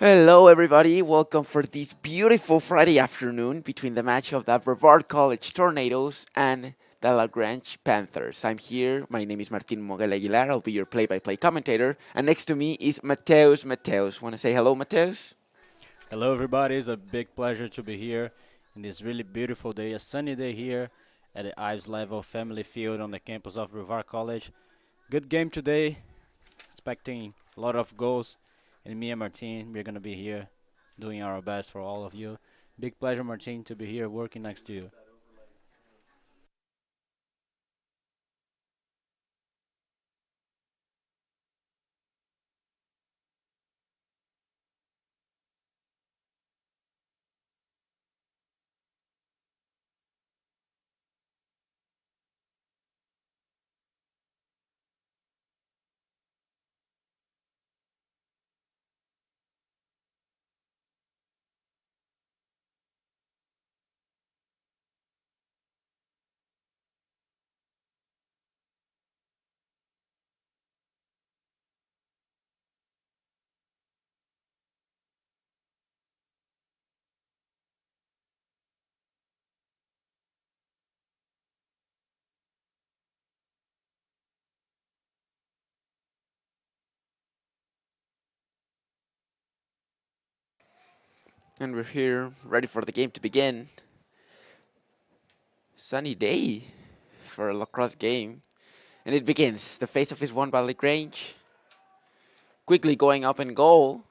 Hello, everybody. Welcome for this beautiful Friday afternoon between the match of the Brevard College Tornadoes and the LaGrange Panthers. I'm here. My name is Martin Moguel Aguilar. I'll be your play-by-play commentator. And next to me is Mateus. Mateus, want to say hello, Mateus? Hello, everybody. It's a big pleasure to be here in this really beautiful day, a sunny day here at the Ives Level Family Field on the campus of Brevard College. Good game today, expecting a lot of goals. And me and Martin, we're going to be here doing our best for all of you. Big pleasure, Martin, to be here working next to you. And we're here, ready for the game to begin. Sunny day for a lacrosse game. And it begins. The face-off is won by LaGrange. Quickly going up in goal.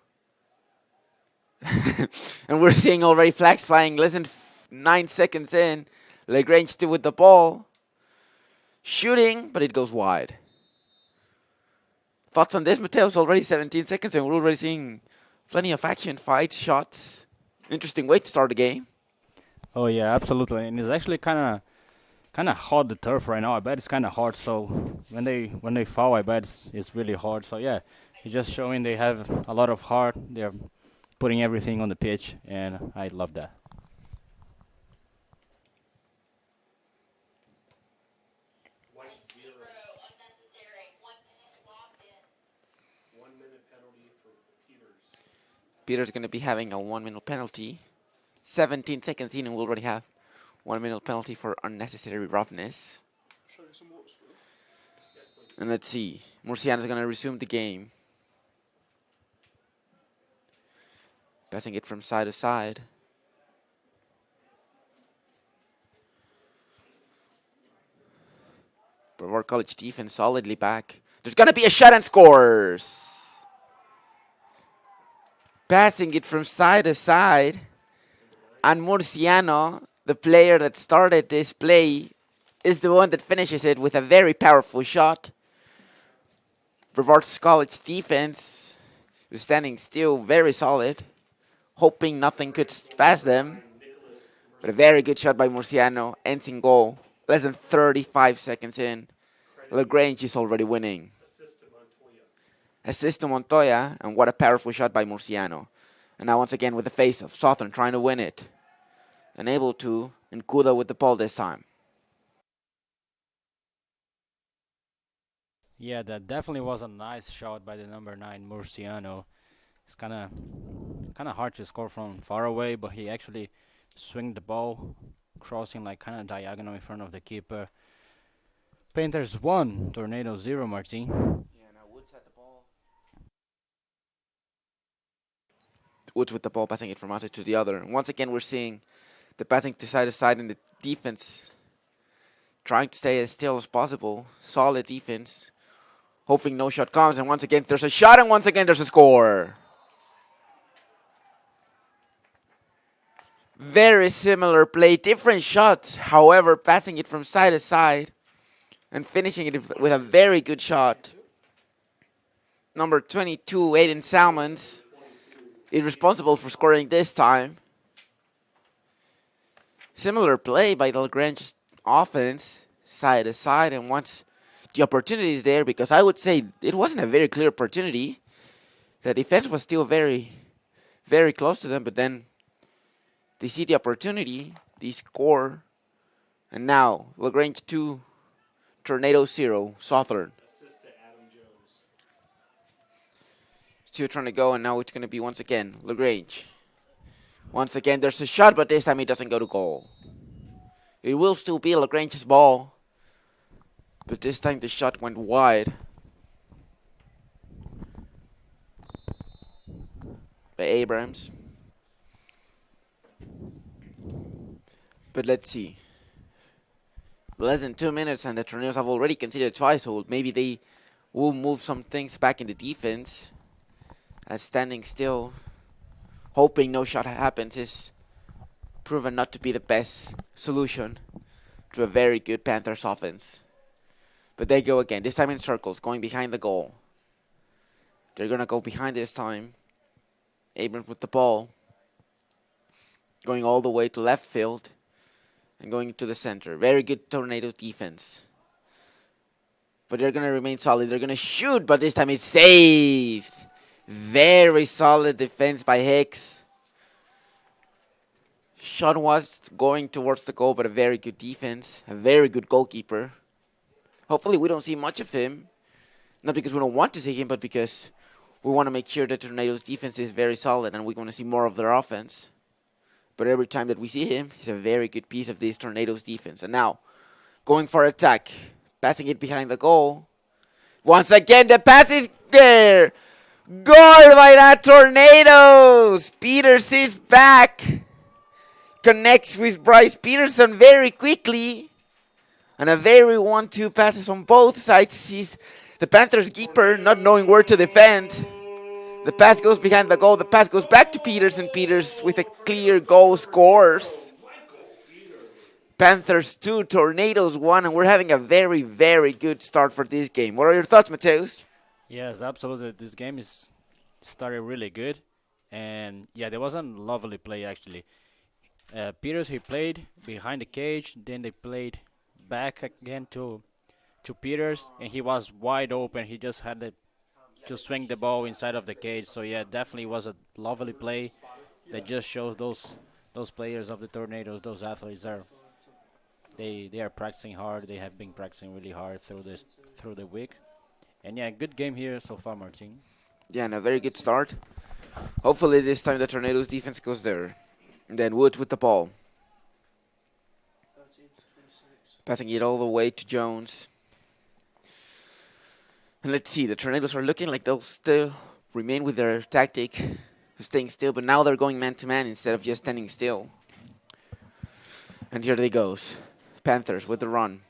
And we're seeing already flags flying less than 9 seconds in. LaGrange still with the ball. Shooting, but it goes wide. Thoughts on this, Mateus? Already 17 seconds and we're already seeing plenty of action, fights, shots. Interesting way to start the game. Oh yeah, absolutely. And it's actually kind of hard the turf right now. I bet it's kind of hard. So when they fall, I bet it's really hard. So yeah, it's just showing they have a lot of heart. They're putting everything on the pitch, and I love that. Peter's going to be having a 1 minute penalty. 17 seconds in and we already have 1 minute penalty for unnecessary roughness. And let's see. Murciano's going to resume the game. Passing it from side to side. Brevard College defense solidly back. There's going to be a shot and scores. Passing it from side to side. And Murciano, the player that started this play, is the one that finishes it with a very powerful shot. Brevard College defense was standing still, very solid, hoping nothing could pass them. But a very good shot by Murciano, ends in goal. Less than 35 seconds in. LaGrange is already winning. Assist to Montoya, and what a powerful shot by Murciano. And now once again with the face of Southern trying to win it. Unable to, and Kuda with the ball this time. Yeah, that definitely was a nice shot by the number 9 Murciano. It's kind of hard to score from far away, but he actually swing the ball, crossing like kind of diagonal in front of the keeper. Panthers 1, Tornado 0, Martin. Yeah, now Woods had the ball. Woods with the ball, passing it from one side to the other. And once again, we're seeing the passing to side and the defense trying to stay as still as possible. Solid defense. Hoping no shot comes. And once again, there's a shot. And once again, there's a score. Very similar play. Different shots. However, passing it from side to side. And finishing it with a very good shot. Number 22, Aiden Salmons, is responsible for scoring this time. Similar play by the LaGrange offense, side to side, and once the opportunity is there, because I would say it wasn't a very clear opportunity. The defense was still very, very close to them, but then they see the opportunity, they score, and now LaGrange 2, Tornado 0, Southern. Two trying to go, and now it's going to be once again LaGrange. Once again, there's a shot, but this time it doesn't go to goal. It will still be LaGrange's ball, but this time the shot went wide by Abrams. But let's see. Less than 2 minutes, and the Tornadoes have already conceded twice, so maybe they will move some things back in the defense. As standing still, hoping no shot happens, is proven not to be the best solution to a very good Panthers offense. But they go again, this time in circles, going behind the goal. They're going to go behind this time. Abrams with the ball, going all the way to left field and going to the center. Very good Tornado defense. But they're going to remain solid. They're going to shoot, but this time it's saved. Very solid defense by Hicks. Shot was going towards the goal, but a very good defense. A very good goalkeeper. Hopefully we don't see much of him. Not because we don't want to see him, but because we want to make sure that Tornado's defense is very solid and we want to see more of their offense. But every time that we see him, he's a very good piece of this Tornado's defense. And now, going for attack. Passing it behind the goal. Once again, the pass is there. Goal by that Tornadoes. Peters is back. Connects with Bryce Peterson very quickly. And a very 1-2 passes on both sides. Sees the Panthers keeper not knowing where to defend. The pass goes behind the goal. The pass goes back to Peters, and Peters with a clear goal scores. Panthers 2, Tornadoes 1, and we're having a very, very good start for this game. What are your thoughts, Mateus? Yes, absolutely. This game is started really good, and yeah, there was a lovely play actually. Peters, he played behind the cage, then they played back again to Peters, and he was wide open. He just had to swing the ball inside of the cage. So yeah, definitely was a lovely play that just shows those players of the Tornadoes, those athletes they are practicing hard. They have been practicing really hard through the week. And yeah, good game here so far, Martin. Yeah, and a very good start. Hopefully this time the Tornadoes defense goes there. And then Woods with the ball. Passing it all the way to Jones. And let's see, the Tornadoes are looking like they'll still remain with their tactic of staying still, but now they're going man-to-man instead of just standing still. And here they goes. Panthers with the run.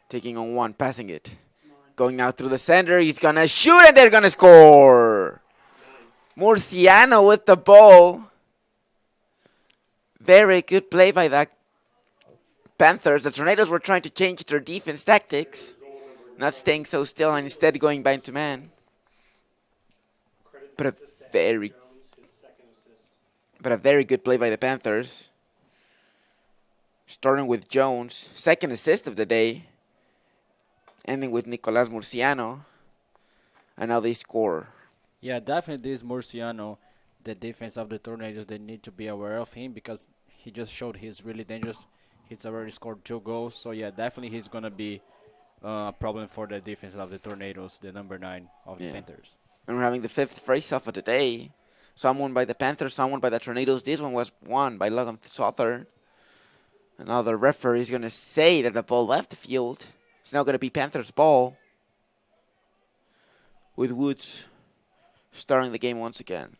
Taking on one, passing it. Going now through the center, he's gonna shoot and they're gonna score! Murciano with the ball. Very good play by the Panthers. The Tornadoes were trying to change their defense tactics. Not staying so still and instead going man-to-man. But a very good play by the Panthers. Starting with Jones, second assist of the day. Ending with Nicolas Murciano. And now they score. Yeah, definitely this Murciano, the defense of the Tornadoes, they need to be aware of him because he just showed he's really dangerous. He's already scored 2 goals. So yeah, definitely he's going to be a problem for the defense of the Tornadoes, the number 9 of the Panthers. And we're having the 5th face-off of the day. Some won by the Panthers, some won by the Tornadoes. This one was won by Logan Southern. And now the referee is going to say that the ball left the field. It's now going to be Panthers' ball. With Woods starting the game once again.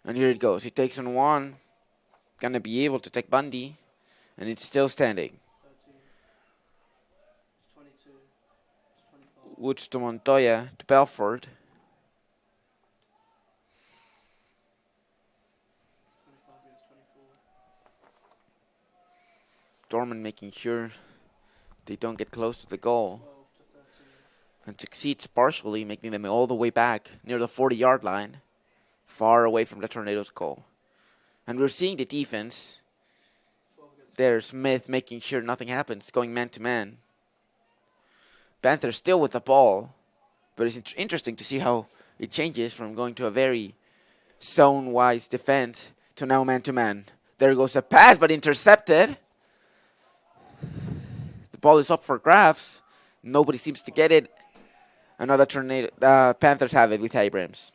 And here it goes. He takes on one. Going to be able to take Bundy. And it's still standing. Woods to Montoya to Belford. Dorman making sure they don't get close to the goal. And succeeds partially, making them all the way back near the 40-yard line. Far away from the Tornadoes' goal. And we're seeing the defense. There's Smith making sure nothing happens, going man-to-man. Panthers still with the ball. But it's interesting to see how it changes from going to a very zone-wise defense to now man-to-man. There goes a pass, but intercepted. The ball is up for grabs. Nobody seems to get it. Another tornado. Panthers have it with Abrams.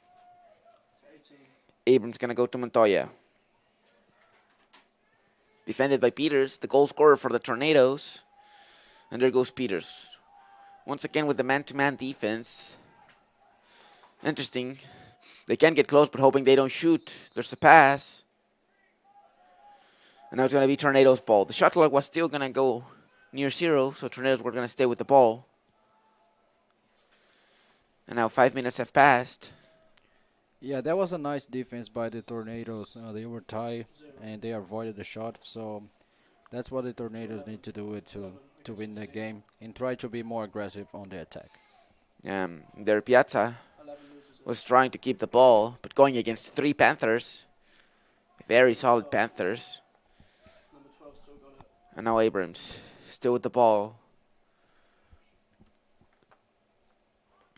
Abrams going to go to Montoya. Defended by Peters, the goal scorer for the Tornadoes. And there goes Peters. Once again with the man-to-man defense. Interesting. They can get close, but hoping they don't shoot. There's a pass. And now it's going to be Tornadoes' ball. The shot clock was still going to go near 0, so Tornadoes were going to stay with the ball. And now 5 minutes have passed. Yeah, that was a nice defense by the Tornadoes. They were tied and they avoided the shot. So that's what the Tornadoes need to do to win the game and try to be more aggressive on the attack. Their Piazza was trying to keep the ball, but going against 3 Panthers. Very solid Panthers. And now Abrams still with the ball.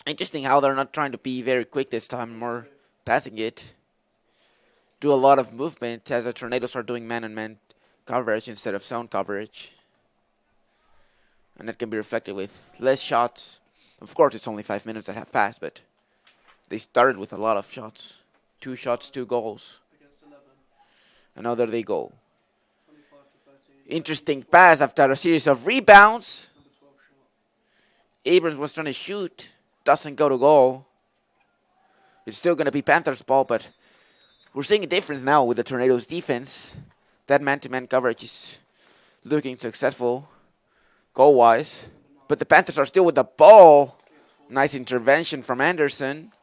Interesting how they're not trying to be very quick this time, more passing it. Do a lot of movement as the Tornadoes are doing man-on-man coverage instead of zone coverage. And that can be reflected with less shots. Of course, it's only 5 minutes that have passed, but they started with a lot of shots. 2 shots, 2 goals. And now there they go. Interesting pass after a series of rebounds. Abrams was trying to shoot. Doesn't go to goal. It's still going to be Panthers' ball, but we're seeing a difference now with the Tornadoes' defense. That man-to-man coverage is looking successful goal-wise. But the Panthers are still with the ball. Nice intervention from Anderson.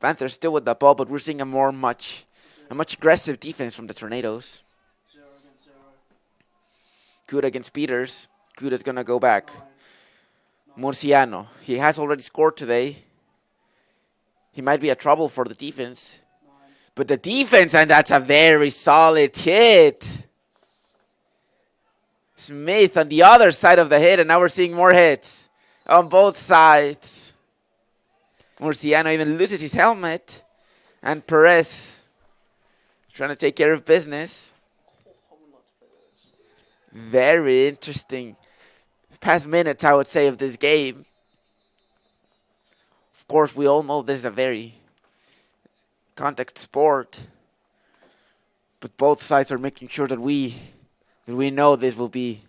Panthers still with the ball, but we're seeing a much aggressive defense from the Tornadoes. Kuda against Peters. Kuda's going to go back. Murciano. He has already scored today. He might be a trouble for the defense. But the defense, and that's a very solid hit. Smith on the other side of the hit, and now we're seeing more hits on both sides. Murciano even loses his helmet. And Perez trying to take care of business. Very interesting past minutes, I would say, of this game. Of course, we all know this is a very contact sport. But both sides are making sure that we know this will be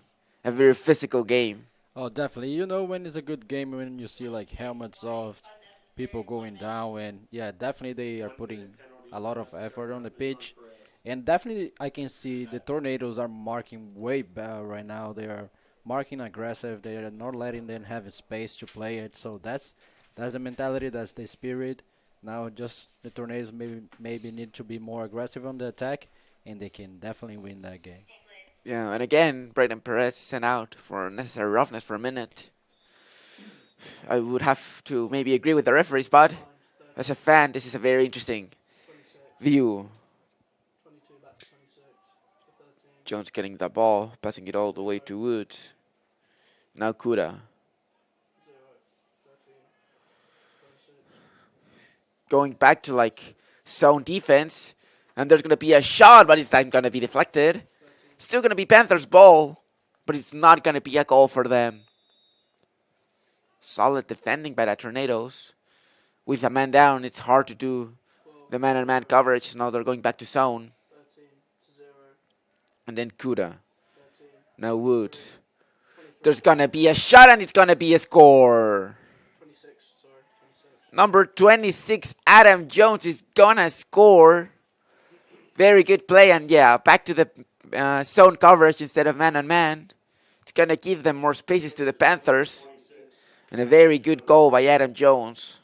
a very physical game. Oh, definitely. You know when it's a good game when you see like helmets off, people going down, and yeah, definitely they are putting a lot of effort on the pitch. And definitely I can see the Tornadoes are marking way better right now. They are marking aggressive. They are not letting them have space to play it. So that's the mentality, that's the spirit. Now just the Tornadoes maybe need to be more aggressive on the attack, and they can definitely win that game. Yeah, and again, Brayden Perez sent out for unnecessary roughness for a minute. I would have to maybe agree with the referees, but as a fan, this is a very interesting view. Jones getting the ball, passing it all the way to Woods. Now Kuda. Going back to like zone defense. And there's going to be a shot, but it's not going to be deflected. Still going to be Panthers' ball, but it's not going to be a goal for them. Solid defending by the Tornadoes. With a man down, it's hard to do the man-on-man coverage. Now they're going back to zone. And then Kuda. Now Wood. There's going to be a shot, and it's going to be a score. Number 26, Adam Jones, is going to score. Very good play, and yeah, back to the zone coverage instead of man-on-man. It's going to give them more spaces to the Panthers. And a very good goal by Adam Jones.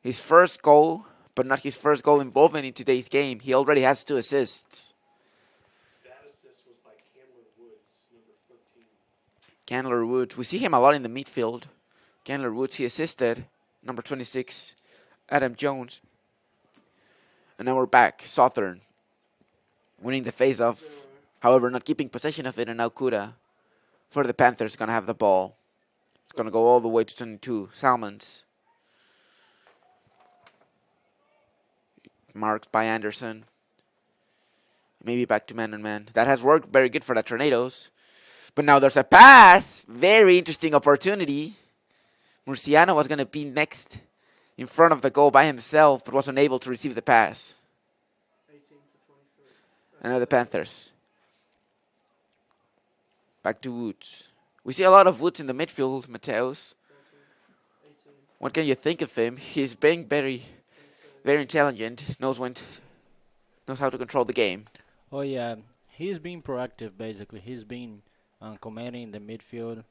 His first goal, but not his first goal involvement in today's game. He already has 2 assists. That assist was by Candler Woods, number 13. Candler Woods. We see him a lot in the midfield. Candler Woods, he assisted. Number 26, Adam Jones. And now we're back. Southern winning the face-off. However, not keeping possession of it. And now Kuda for the Panthers going to have the ball. It's going to go all the way to 22. Salmons. Marked by Anderson. Maybe back to man-on-man. That has worked very good for the Tornadoes. But now there's a pass. Very interesting opportunity. Murciano was going to be next in front of the goal by himself, but was unable to receive the pass. 18 to 23. And now the Panthers. Back to Woods. We see a lot of Woods in the midfield, Mateos. 18. What can you think of him? He's being very, very intelligent. Knows how to control the game. Oh yeah, he's been proactive basically. He's been commanding the midfield,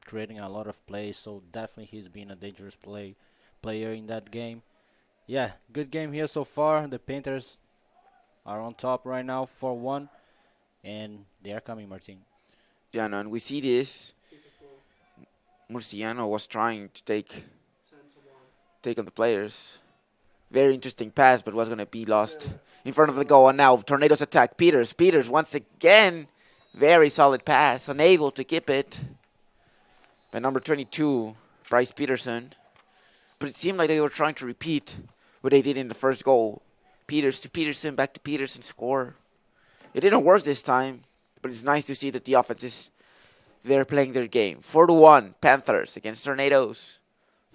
creating a lot of plays. So definitely he's been a dangerous player in that game. Yeah, good game here so far. The Panthers are on top right now, 4-1, and they are coming, Martin. Yeah, no, and we see this. Keep the score. Murciano was trying to 10 to 1. take on the players. Very interesting pass, but was going to be lost in front of the goal. And now Tornadoes attack Peters. Peters once again, very solid pass, unable to keep it by number 22, Bryce Peterson. But it seemed like they were trying to repeat what they did in the first goal. Peters to Peterson, back to Peterson, score. It didn't work this time, but it's nice to see that the offense is they're playing their game. 4-1, Panthers against Tornadoes.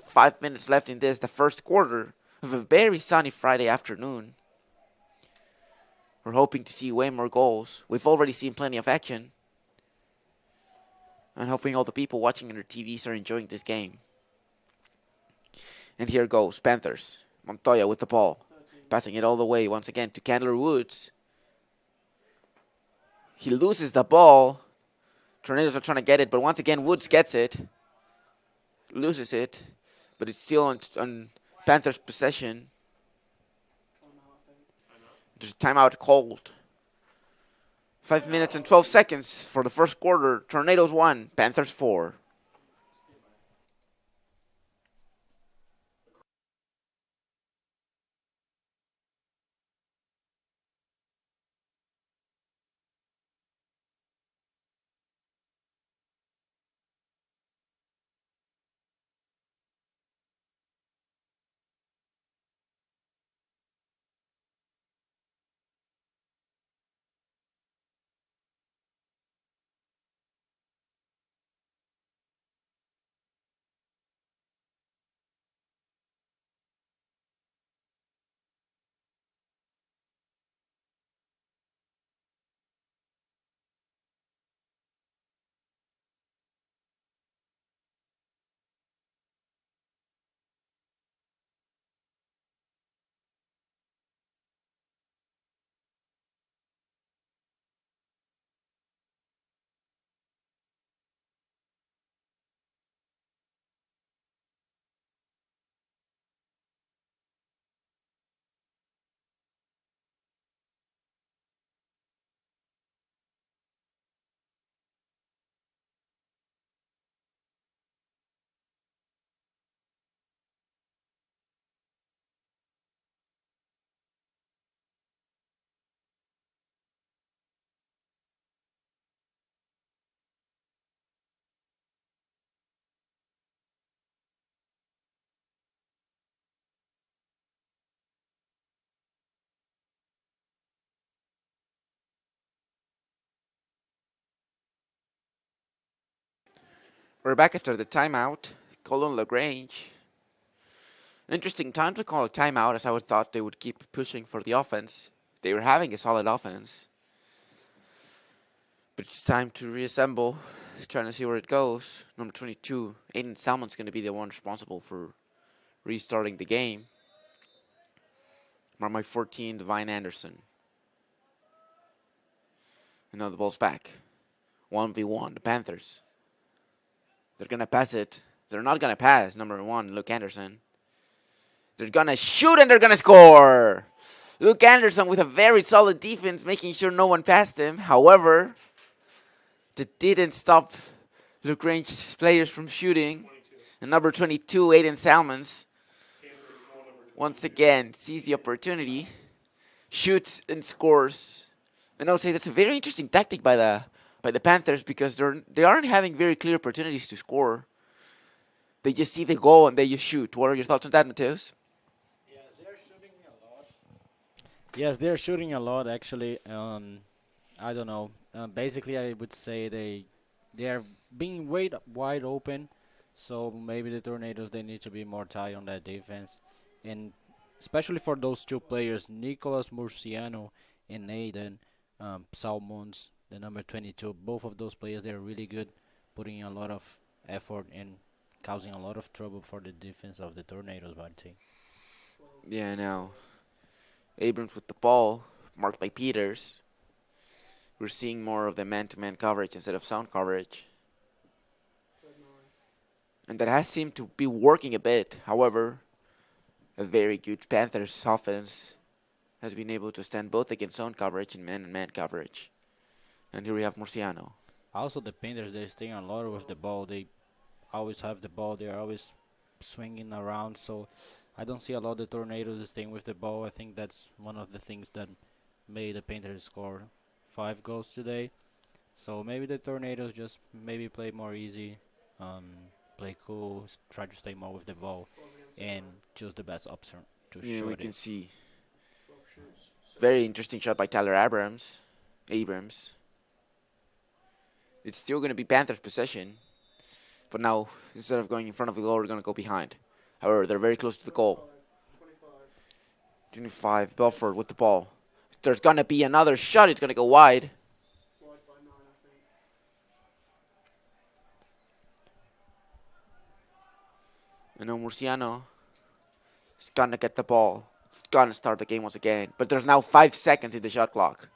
5 minutes left in the first quarter of a very sunny Friday afternoon. We're hoping to see way more goals. We've already seen plenty of action. I'm hoping all the people watching on their TVs are enjoying this game. And here goes Panthers. Montoya with the ball. 13. Passing it all the way once again to Candler Woods. He loses the ball. Tornadoes are trying to get it, but once again Woods gets it. Loses it, but it's still on Panthers' possession. There's a timeout called. 5 minutes and 12 seconds for the first quarter. Tornadoes 1, Panthers 4. We're back after the timeout. Called on LaGrange. Interesting time to call a timeout, as I would thought they would keep pushing for the offense. They were having a solid offense. But it's time to reassemble, trying to see where it goes. Number 22, Aiden Salmon's going to be the one responsible for restarting the game. Number 14, Divine Anderson. And now the ball's back. 1v1, the Panthers. They're going to pass it. They're not going to pass, number 1, Luke Anderson. They're going to shoot and they're going to score. Luke Anderson with a very solid defense, making sure no one passed him. However, that didn't stop LaGrange's players from shooting. 22. And number 22, Aiden Salmons, once again sees the opportunity, shoots and scores. And I would say that's a very interesting tactic by the Panthers, because they aren't having very clear opportunities to score. They just see the goal and they just shoot. What are your thoughts on that, Mateus? Yes, they're shooting a lot. Yes, they're shooting a lot actually. I don't know. Basically, I would say they are being wide open. So maybe the Tornadoes they need to be more tight on that defense, and especially for those two players, Nicolas Murciano and Nathan Salmons, the number 22. Both of those players they're really good, putting a lot of effort and causing a lot of trouble for the defense of the Tornadoes. But I think Yeah, now Abrams with the ball, marked by Peters. We're seeing more of the man-to-man coverage instead of zone coverage. And that has seemed to be working a bit. However, a very good Panthers offense has been able to stand both against zone coverage and man coverage. And here we have Murciano. also the Panthers they stay a lot with the ball. They always have the ball. They're always swinging around. So I don't see a lot of the Tornadoes staying with the ball. I think that's one of the things that made the Panthers score 5 goals today. So maybe the Tornadoes just maybe play more easy, um, play cool, try to stay more with the ball, and choose the best option to Yeah, we shoot can it. see. Very interesting shot by Tyler Abrams. It's still going to be Panthers possession. But now, instead of going in front of the goal, we're going to go behind. However, they're very close to the goal. 25, Belford with the ball. There's going to be another shot. It's going to go wide. And now Murciano is going to get the ball. It's going to start the game once again. But there's now 5 seconds in the shot clock.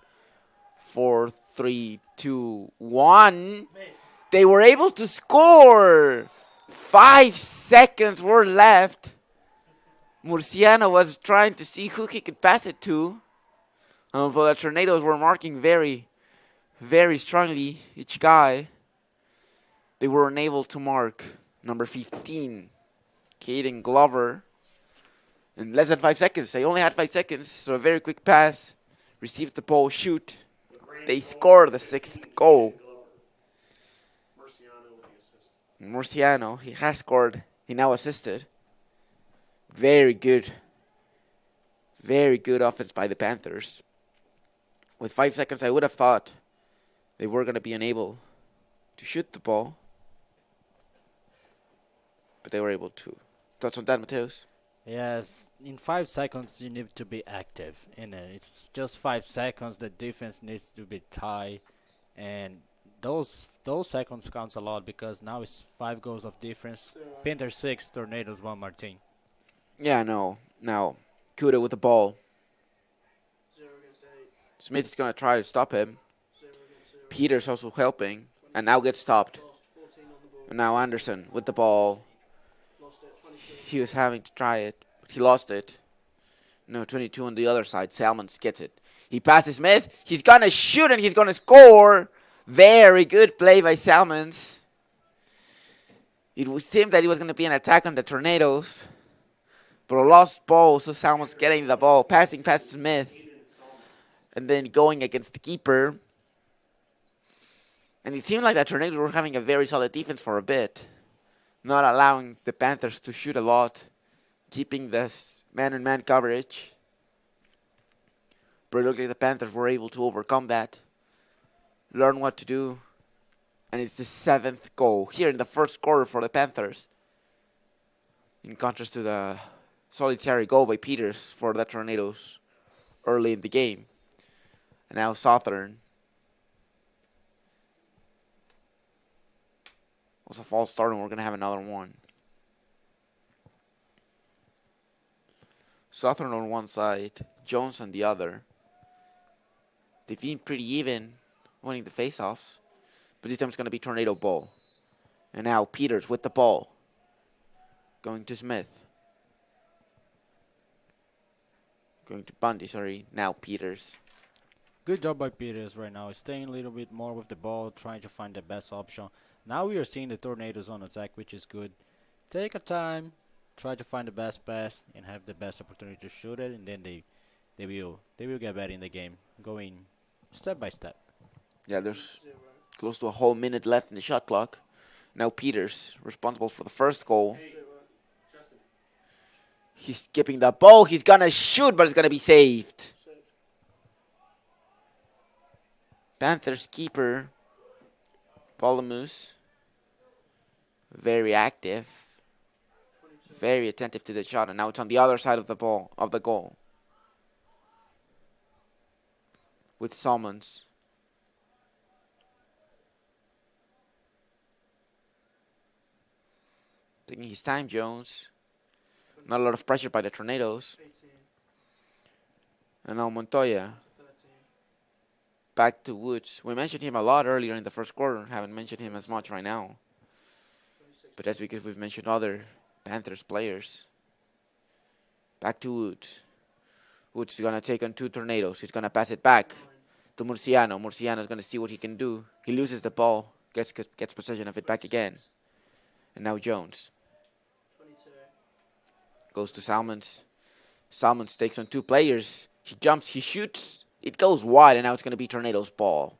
4, 3, 2, 1. They were able to score. 5 seconds were left. Murciano was trying to see who he could pass it to. Although the Tornadoes were marking very, very strongly each guy, they were unable to mark number 15, Caden Glover. In less than 5 seconds. They only had 5 seconds, so a very quick pass. Received the ball, shoot. They scored the 6th goal. Murciano, he has scored. He now assisted. Very good. Very good offense by the Panthers. With 5 seconds, I would have thought they were going to be unable to shoot the ball. But they were able to. Thoughts on that, Mateus? Yes, in 5 seconds you need to be active. And it's just 5 seconds. The defense needs to be tight, and those seconds counts a lot because now it's 5 goals of difference. Panthers 6, Tornadoes 1. Martin. Yeah, no. Now, Kuda with the ball. Smith is going to try to stop him. Peters also helping, and now gets stopped. And now Anderson with the ball. He was having to try it, but he lost it. No, 22 on the other side. Salmons gets it. He passes Smith. He's going to shoot, and he's going to score. Very good play by Salmons. It seemed that it was going to be an attack on the Tornadoes. But a lost ball, so Salmons getting the ball. Passing past Smith. And then going against the keeper. And it seemed like the Tornadoes were having a very solid defense for a bit. Not allowing the Panthers to shoot a lot. Keeping this man-on-man coverage. But it looked like the Panthers were able to overcome that. Learn what to do. And it's the 7th goal here in the first quarter for the Panthers. In contrast to the solitary goal by Peters for the Tornadoes early in the game. And now Southern. Was a false start, and we're going to have another one. Southern on one side, Jones on the other. They've been pretty even winning the faceoffs. But this time it's going to be Tornado ball. And now Peters with the ball. Going to Smith. Going to Bundy, sorry. Now Peters. Good job by Peters right now. Staying a little bit more with the ball, trying to find the best option. Now we are seeing the Tornadoes on attack, which is good. Take a time, try to find the best pass, and have the best opportunity to shoot it, and then they will get better in the game, going step by step. Yeah, there's close to a whole minute left in the shot clock. Now Peters, responsible for the first goal. He's skipping the ball. He's going to shoot, but it's going to be saved. Panthers keeper Polomus, very active, very attentive to the shot, and now it's on the other side of the ball, of the goal. With Salmons. Taking his time, Jones. Not a lot of pressure by the Tornadoes. 18 And now Montoya. to 13. Back to Woods. We mentioned him a lot earlier in the first quarter. Haven't mentioned him as much right now. 26. But that's because we've mentioned other Panthers players. Back to Woods. Woods is going to take on two Tornadoes. He's going to pass it back to Murciano. Murciano's going to see what he can do. He loses the ball. Gets possession of it back again. And now Jones. 22. Goes to Salmons. Salmons takes on two players. He jumps, he shoots. It goes wide, and now it's going to be Tornado's ball.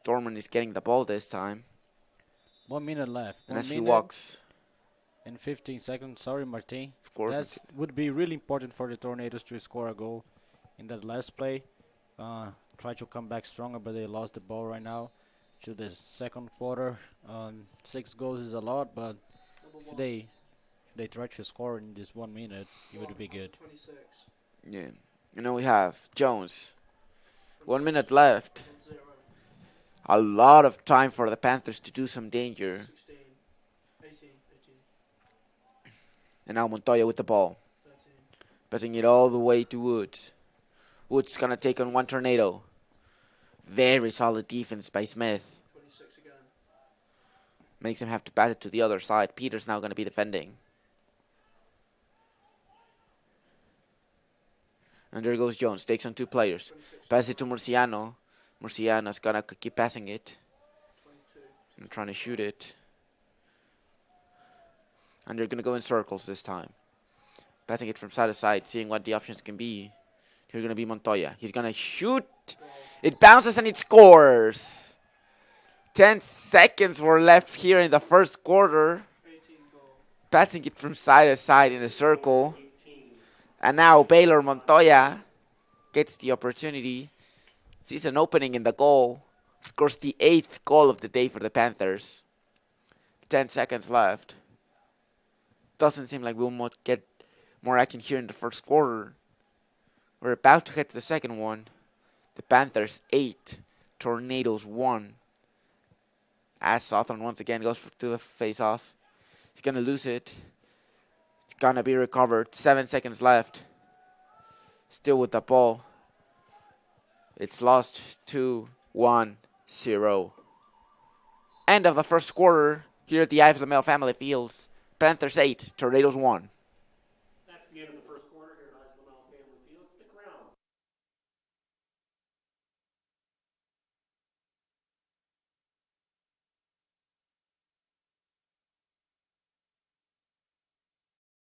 Dorman is getting the ball this time. 1 minute left. And 1 as he minute walks, and 15 seconds. Sorry, Martin. of course, That would be really important for the Tornadoes to score a goal in that last play. Try to come back stronger, but they lost the ball right now to the second quarter. 6 goals is a lot, but if they try to score in this 1 minute, it would be good. 26. yeah. And then we have Jones. 1 minute left. 0. A lot of time for the Panthers to do some danger. 16. 18. And now Montoya with the ball. 13. Passing it all the way to Woods. Woods going to take on one Tornado. Very solid defense by Smith. 26 again. Makes him have to pass it to the other side. Peter's now going to be defending. And there goes Jones. Takes on two players. 26. Pass it to Murciano. Murciano's going to keep passing it. 22. And trying to shoot it. And they're going to go in circles this time. Passing it from side to side. Seeing what the options can be. Here's going to be Montoya. He's going to shoot. It bounces and it scores. 10 seconds were left here in the first quarter. 18 goal. Passing it from side to side in a circle. And now Baylor Montoya gets the opportunity. Sees an opening in the goal. Scores the 8th goal of the day for the Panthers. 10 seconds left. Doesn't seem like we'll get more action here in the first quarter. We're about to hit the second one. The Panthers 8, Tornadoes 1. As Southern once again goes to the face-off. He's going to lose it. It's going to be recovered. 7 seconds left. Still with the ball. It's lost 2-1-0. End of the first quarter here at the Ives Lamel Family Fields. Panthers 8, Tornadoes 1. That's the end of the first quarter here at Ives Lamel Family Field. Stick around.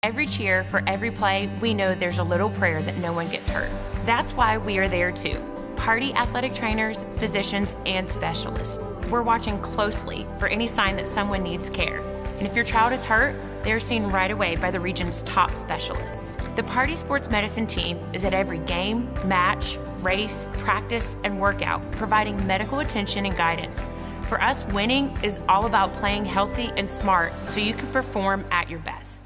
Every cheer, for every play, we know there's a little prayer that no one gets hurt. That's why we are there too. Party athletic trainers, physicians, and specialists. We're watching closely for any sign that someone needs care. And if your child is hurt, they're seen right away by the region's top specialists. The Party Sports Medicine team is at every game, match, race, practice, and workout, providing medical attention and guidance. For us, winning is all about playing healthy and smart so you can perform at your best.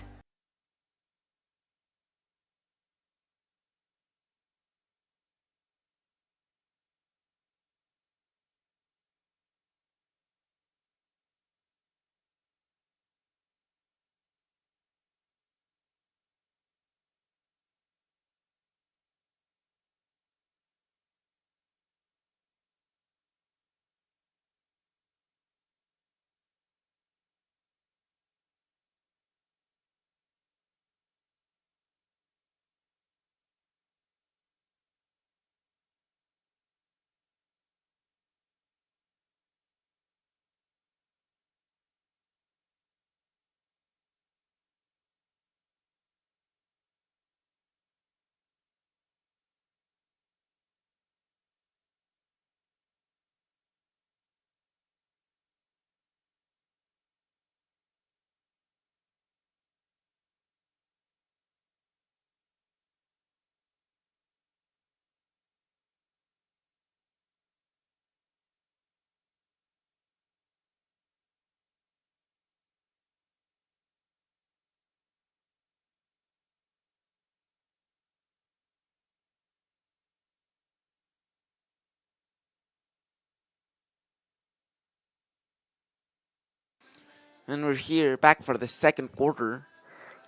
And we're here back for the second quarter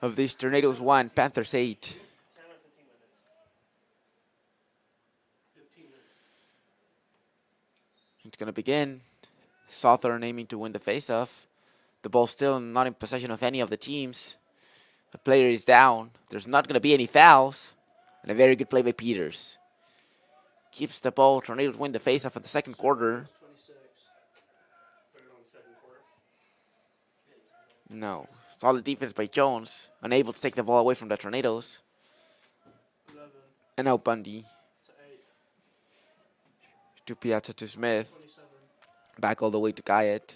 of this Tornadoes 1, Panthers 8. 10 or 15 minutes. 15 minutes. It's going to begin. Southern aiming to win the faceoff. The ball still not in possession of any of the teams. The player is down. There's not going to be any fouls. And a very good play by Peters. Keeps the ball. Tornadoes win the faceoff in the second quarter. 26. Put it on the second quarter. No. Solid defense by Jones. Unable to take the ball away from the Tornadoes. 11 And now Bundy. to 8. To Piazza to Smith. 27. Back all the way to Guyot.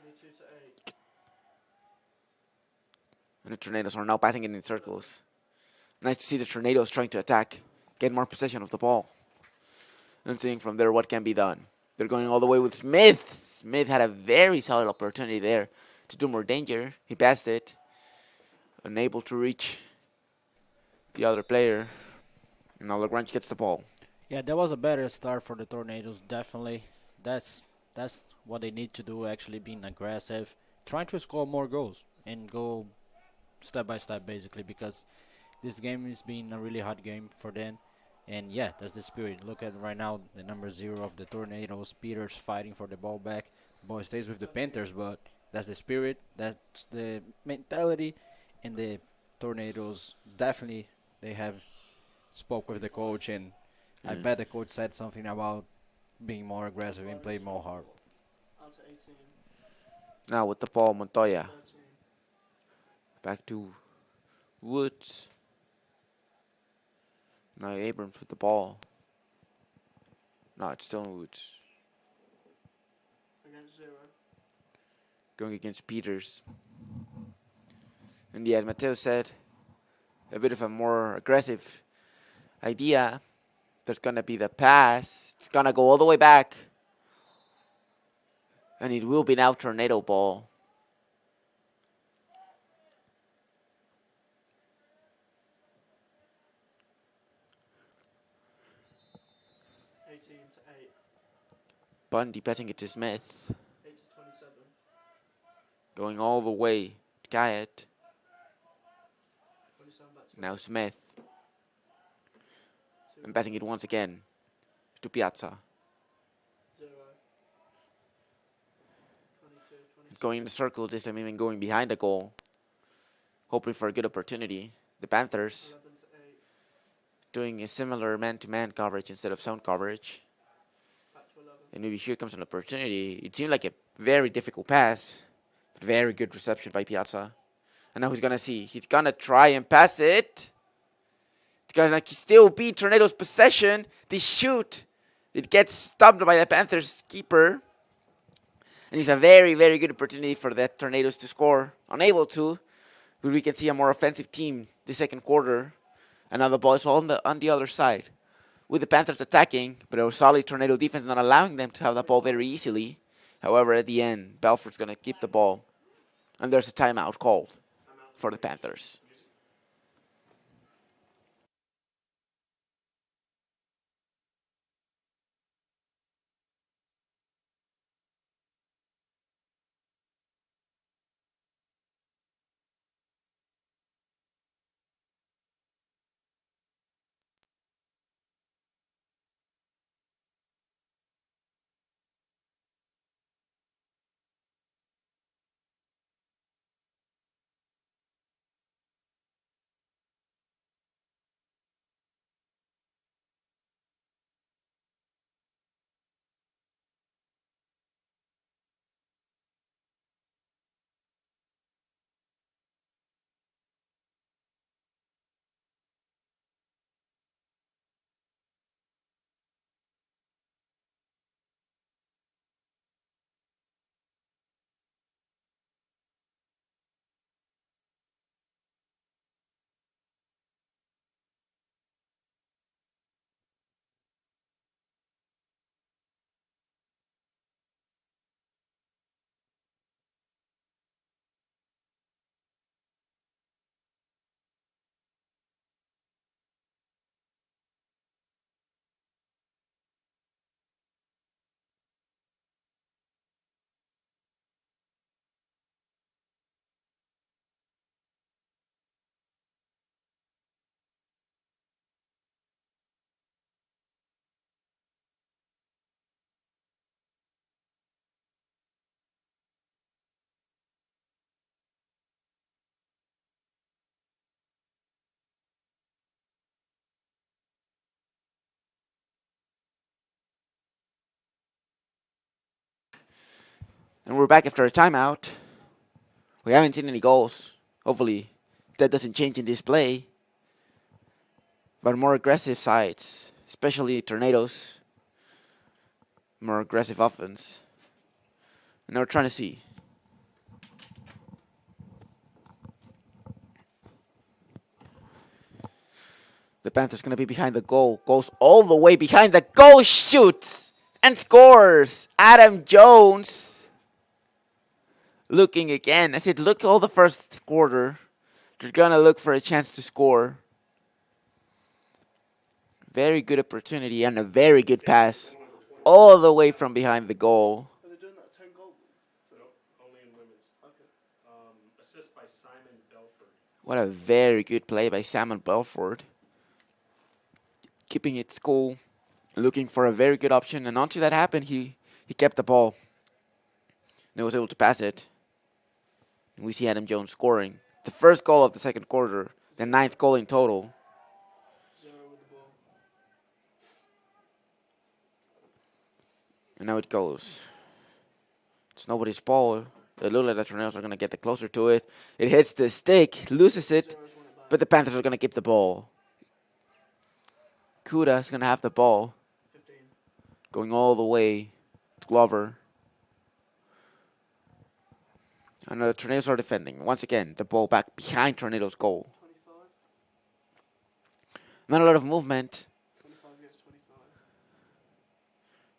22 to 8. And the Tornadoes are now passing it in circles. Nice to see the Tornadoes trying to attack. Get more possession of the ball. And seeing from there what can be done. They're going all the way with Smith. Smith had a very solid opportunity there to do more danger. He passed it. Unable to reach the other player. And now LaGrange gets the ball. Yeah, that was a better start for the Tornadoes, definitely. That's what they need to do, actually being aggressive, trying to score more goals and go step by step, basically, because this game is being a really hard game for them. And yeah, that's the spirit. Look at right now the number 0 of the Tornadoes, Peters fighting for the ball back. The ball stays with the Panthers, but that's the spirit, that's the mentality, and the Tornadoes definitely they have spoke with the coach, and I bet the coach said something about being more aggressive and play more hard. Out to 18. Now with the ball, Montoya. 13. Back to Woods. Now Abrams with the ball. No, it's still Woods. Against 0. Going against Peters. And yeah, as Mateo said, a bit of a more aggressive idea. There's going to be the pass. It's going to go all the way back. And it will be now Tornado ball. To 8. Bundy passing it to Smith. 8 to 27. Going all the way to Guyot. 27 back to Now Smith. And passing it once again to Piazza. 0. 22, 26. Going in the circle, this time even going behind the goal. Hoping for a good opportunity. The Panthers 11 to 8. doing a similar man-to-man coverage instead of zone coverage. Back to 11. And maybe here comes an opportunity. It seemed like a very difficult pass. But very good reception by Piazza. And now he's going to see. He's going to try and pass it. It's going to still be Tornado's possession. They shoot. It gets stopped by the Panthers keeper. And it's a very, very good opportunity for the Tornadoes to score. Unable to. But we can see a more offensive team this second quarter. And now the ball is on the other side. With the Panthers attacking, but a solid Tornado defense not allowing them to have the ball very easily. However, at the end, Belford's going to keep the ball. And there's a timeout called for the Panthers. And we're back after a timeout. We haven't seen any goals. Hopefully that doesn't change in this play. But more aggressive sides, especially Tornadoes. More aggressive offense. And we're trying to see. The Panthers going to be behind the goal. Goes all the way behind the goal. Shoots and scores. Adam Jones. Looking again. I said look all the first quarter. They're going to look for a chance to score. Very good opportunity and a very good pass. All the way from behind the goal. Are they doing that 10 goal? No, only in women's. Okay. Assist by Simon Belford. What a very good play by Simon Belford. Keeping it cool. Looking for a very good option. And until that happened, he kept the ball. And was able to pass it. And we see Adam Jones scoring. The first goal of the second quarter. The 9th goal in total. 0 with the ball. And now it goes. It's nobody's ball. It looks like the Tornadoes are going to get closer to it. It hits the stick, loses it, but the Panthers are going to keep the ball. Kuda is going to have the ball. 15. Going all the way to Glover. And the Tornadoes are defending. Once again, the ball back behind Tornadoes' goal. 25. Not a lot of movement. 25 against 25.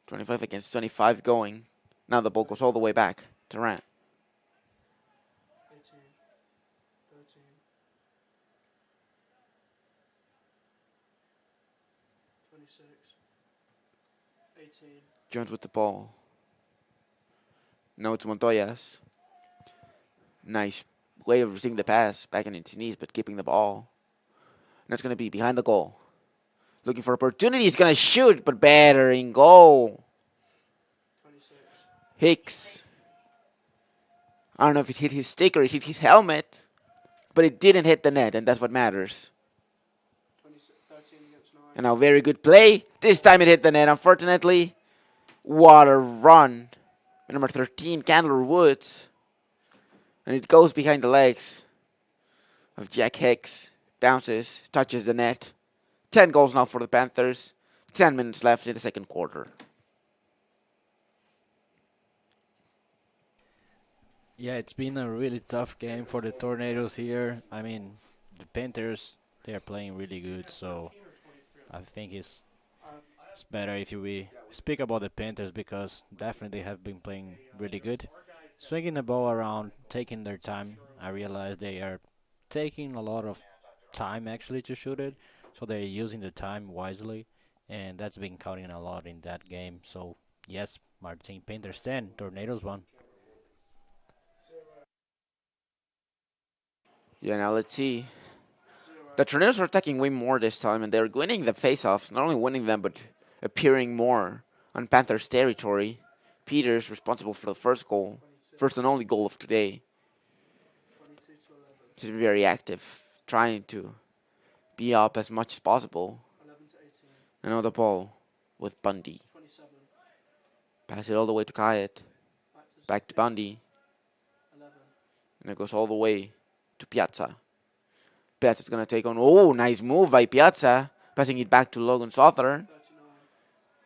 25 against 25 going. Now the ball goes all the way back to Rand. 18. 13. 26. 18. Jones with the ball. Now it's Montoya's. Nice way of receiving the pass, backing into knees, but keeping the ball. And that's going to be behind the goal. Looking for opportunity. He's going to shoot, but better in goal. 26. Hicks. I don't know if it hit his stick or it hit his helmet, but it didn't hit the net, and that's what matters. 13 against 9. And now very good play. This time it hit the net, unfortunately. What a run. Number 13, Candler Woods. And it goes behind the legs of Jack Hicks. Bounces, touches the net. 10 goals now for the Panthers. 10 minutes left in the second quarter. Yeah, it's been a really tough game for the Tornadoes here. I mean, the Panthers, they are playing really good, so I think it's better if we speak about the Panthers because definitely have been playing really good. Swinging the ball around, taking their time. I realize they are taking a lot of time actually to shoot it, so they're using the time wisely, and that's been counting a lot in that game. So yes, Martin, Panthers 10, Tornadoes 1. Yeah, now let's see. The Tornadoes are attacking way more this time, and they're winning the face-offs. Not only winning them, but appearing more on Panthers territory. Peters responsible for the first goal. First and only goal of today. He's very active, trying to be up as much as possible. 11 to 18. And now the ball with Bundy. 27. Pass it all the way to Kayet. Back to Bundy. 11. And it goes all the way to Piazza. Piazza's going to take on... Oh, nice move by Piazza. Passing it back to Logan Southern. 39.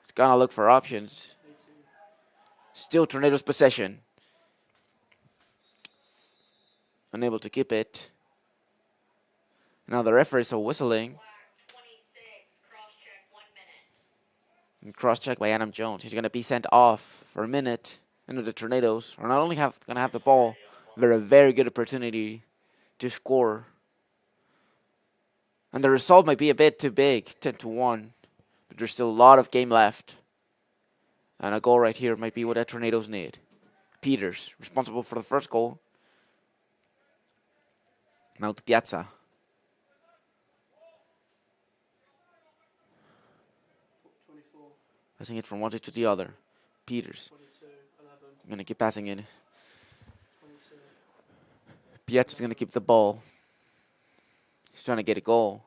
He's going to look for options. 18. Still Tornadoes possession. Unable to keep it. Now the referees are whistling. And cross-check by Adam Jones. He's going to be sent off for a minute. And the Tornadoes are not only going to have the ball, but a very good opportunity to score. And the result might be a bit too big, 10-1. But there's still a lot of game left. And a goal right here might be what the Tornadoes need. Peters, responsible for the first goal. Now to Piazza. 24. Passing it from one side to the other. Peters. 22. 11. Going to keep passing it. 22. Piazza's going to keep the ball. He's trying to get a goal.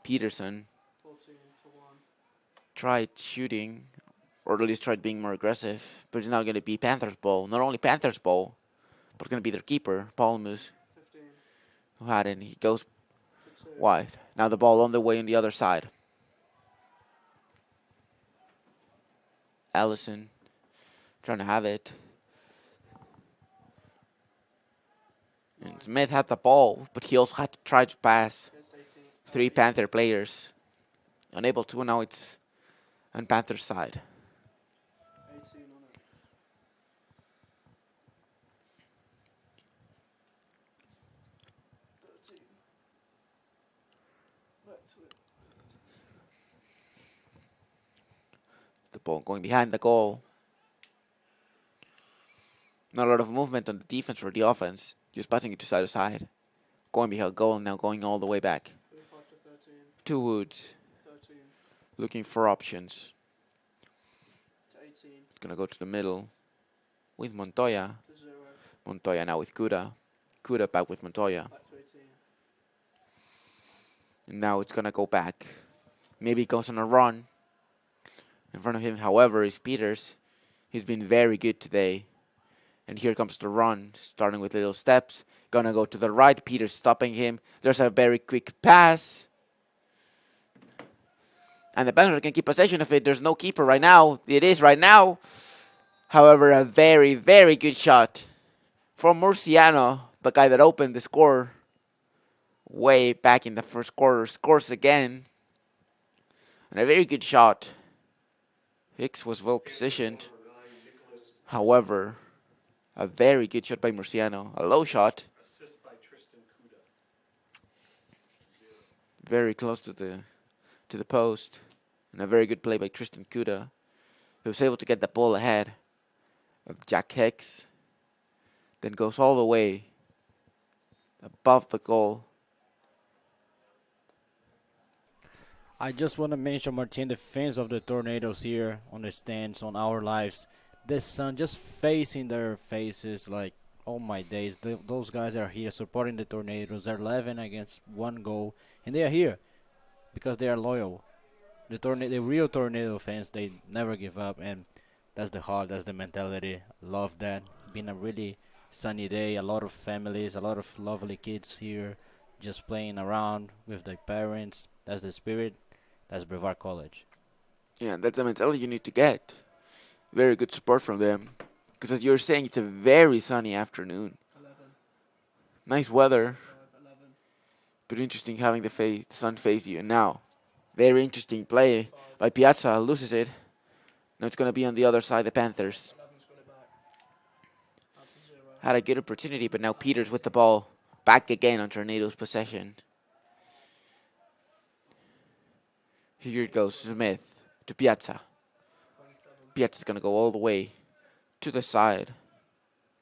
Peterson 14 to 1. tried shooting or at least tried being more aggressive. But it's now going to be Panthers ball. Not only Panthers ball, but going to be their keeper, Paul Moose, 15 who had it. He goes to 2. wide. Now the ball on the way on the other side. Allison trying to have it. And Smith had the ball, but he also had to try to pass Against 18. 3 Panther players. Unable to, now it's on Panther's side. 18 on it. The ball going behind the goal. Not a lot of movement on the defense or the offense. Just passing it to side to side. Going behind goal and now going all the way back. 25 to 13. To Woods. 13 Looking for options. to 18 Gonna go to the middle with Montoya. to 0. Montoya now with Kuda. Kuda back with Montoya. Back to 18. And now it's gonna go back. Maybe it goes on a run. In front of him, however, is Peters. He's been very good today. And here comes the run, starting with little steps. Gonna go to the right. Peters stopping him. There's a very quick pass. And the Panthers can keep possession of it. There's no keeper right now. It is right now. However, a very, very good shot from Murciano, the guy that opened the score way back in the first quarter. Scores again. And a very good shot. Hicks was well positioned. However, a very good shot by Murciano. A low shot. Assist by Tristan Kuda. 0. Very close to the post. And a very good play by Tristan Kuda, who was able to get the ball ahead of Jack Hicks. Then goes all the way above the goal. I just want to mention, Martin, the fans of the Tornadoes here on the stands, on our lives. The sun just facing their faces like, oh my days. Those guys are here supporting the Tornadoes. They're 11 against 1 goal. And they are here because they are loyal. The real Tornado fans, they never give up. And that's the heart, that's the mentality. Love that. It's been a really sunny day. A lot of families, a lot of lovely kids here just playing around with their parents. That's the spirit. That's Brevard College. Yeah, that's the mentality you need to get. Very good support from them. Because as you were saying, it's a very sunny afternoon. 11. Nice weather. 11. But interesting having the sun face you. And now, very interesting play by Piazza. Loses it. Now it's going to be on the other side, the Panthers. 11's got it back. Out to 0. Had a good opportunity, but now Peters with the ball. Back again on Tornado's possession. Here it goes, Smith to Piazza. 27. Piazza's going to go all the way to the side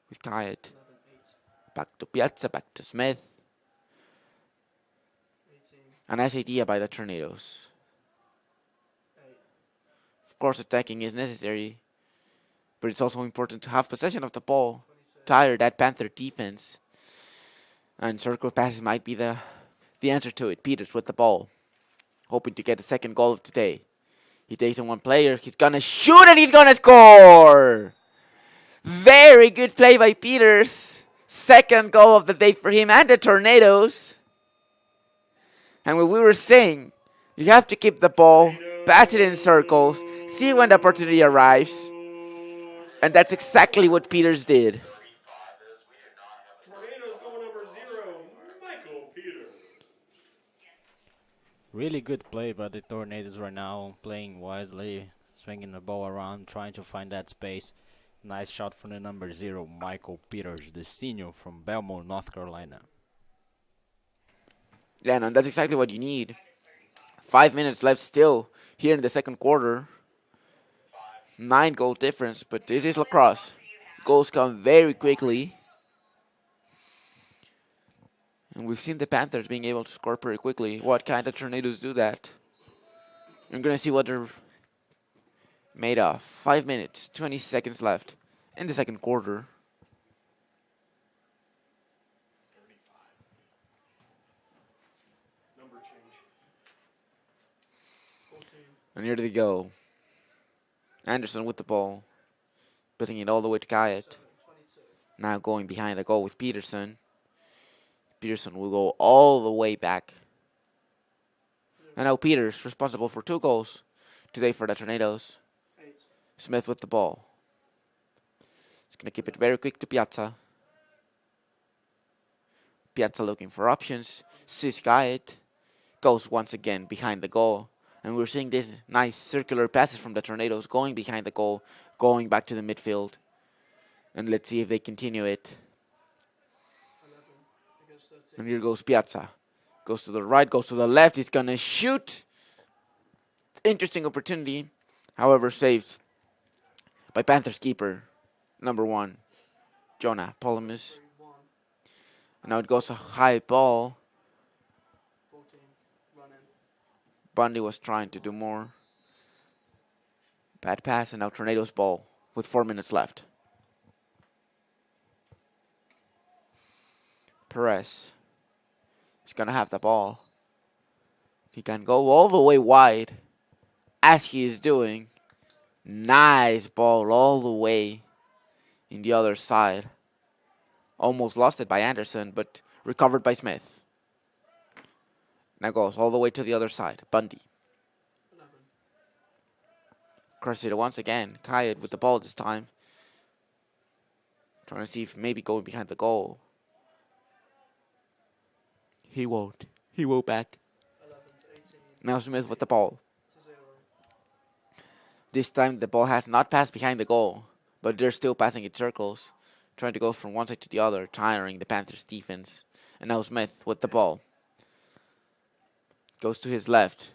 with Kayet. 11. 8. Back to Piazza, back to Smith. 18. A nice idea by the Tornadoes. 8. Of course, attacking is necessary, but it's also important to have possession of the ball. 26. Tire that Panther defense. And circle passes might be the answer to it. Peters with the ball. Hoping to get the second goal of today. He takes on one player. He's going to shoot and he's going to score! Very good play by Peters. Second goal of the day for him and the Tornadoes. And what we were saying, you have to keep the ball, pass it in circles, see when the opportunity arrives. And that's exactly what Peters did. Tornadoes goal number 0. Michael Peters. Really good play by the Tornadoes right now, playing wisely, swinging the ball around, trying to find that space. Nice shot from the number 0, Michael Peters, the senior from Belmont, North Carolina. Yeah, and that's exactly what you need. 5 minutes left still here in the second quarter. 9 goal difference, but this is lacrosse. Goals come very quickly. And we've seen the Panthers being able to score pretty quickly. What kind of Tornadoes do that? You're going to see what they're made of. 5 minutes, 20 seconds left in the second quarter. 35. Number change. 14. And here they go. Anderson with the ball. Putting it all the way to Kayet. Now going behind the goal with Peterson. Peterson will go all the way back. And now Peters, responsible for 2 goals today for the Tornadoes. Smith with the ball. He's going to keep it very quick to Piazza. Piazza looking for options. Sees Kayet. Goes once again behind the goal. And we're seeing these nice circular passes from the Tornadoes going behind the goal, going back to the midfield. And let's see if they continue it. And here goes Piazza. Goes to the right, goes to the left. He's going to shoot. Interesting opportunity. However, saved by Panthers keeper, number 1, Jonah Polemus. And now it goes a high ball. Bundy was trying to do more. Bad pass, and now Tornadoes ball with 4 minutes left. Perez is going to have the ball. He can go all the way wide, as he is doing. Nice ball all the way in the other side. Almost lost it by Anderson, but recovered by Smith. Now goes all the way to the other side. Bundy. Crosses it once again. Kayed with the ball this time. Trying to see if maybe going behind the goal. He won't. He won't back. Now Smith with the ball. This time the ball has not passed behind the goal, but they're still passing in circles. Trying to go from one side to the other, tiring the Panthers defense. And now Smith with the ball. Goes to his left.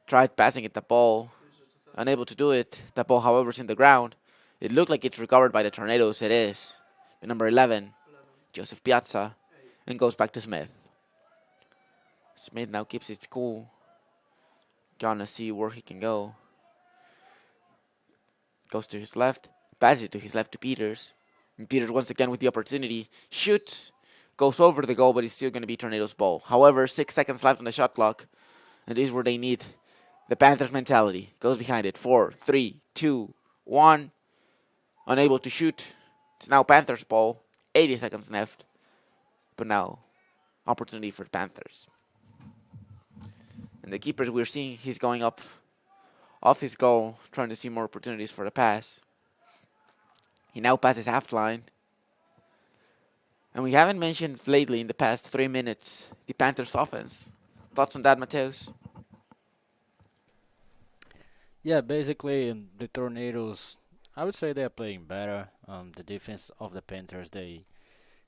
Tried passing at the ball. Unable to do it. The ball, however, is in the ground. It looked like it's recovered by the Tornadoes. It is. The number 11, Joseph Piazza. And goes back to Smith. Smith now keeps it cool. Gonna see where he can go. Goes to his left. Passes it to his left to Peters. And Peters once again with the opportunity. Shoots. Goes over the goal, but it's still going to be Tornadoes' ball. However, 6 seconds left on the shot clock. And this is where they need the Panthers mentality. Goes behind it. 4, 3, 2, 1. Unable to shoot. It's now Panthers' ball. 80 seconds left. But now, opportunity for the Panthers. And the keepers we're seeing, he's going up off his goal, trying to see more opportunities for the pass. He now passes half line. And we haven't mentioned lately in the past 3 minutes the Panthers offense. Thoughts on that, Mateus? Yeah, basically the Tornadoes, I would say they're playing better. The defense of the Panthers, they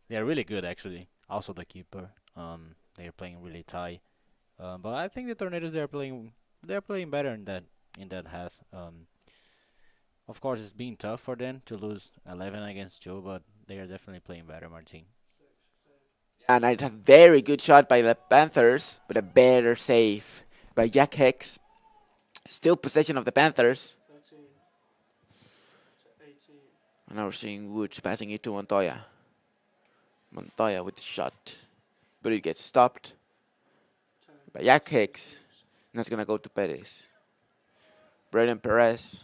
are really good actually. Also the keeper, they're playing really tight. But I think the Tornadoes they're playing better in that half. Of course, it's been tough for them to lose 11 against Joe, but they are definitely playing better, Martin. And it's a very good shot by the Panthers, but a better save by Jack Hicks. Still possession of the Panthers. And now we're seeing Woods passing it to Montoya. Montoya with the shot. But it gets stopped by Jack Hicks. And that's going to go to Perez. Braden Perez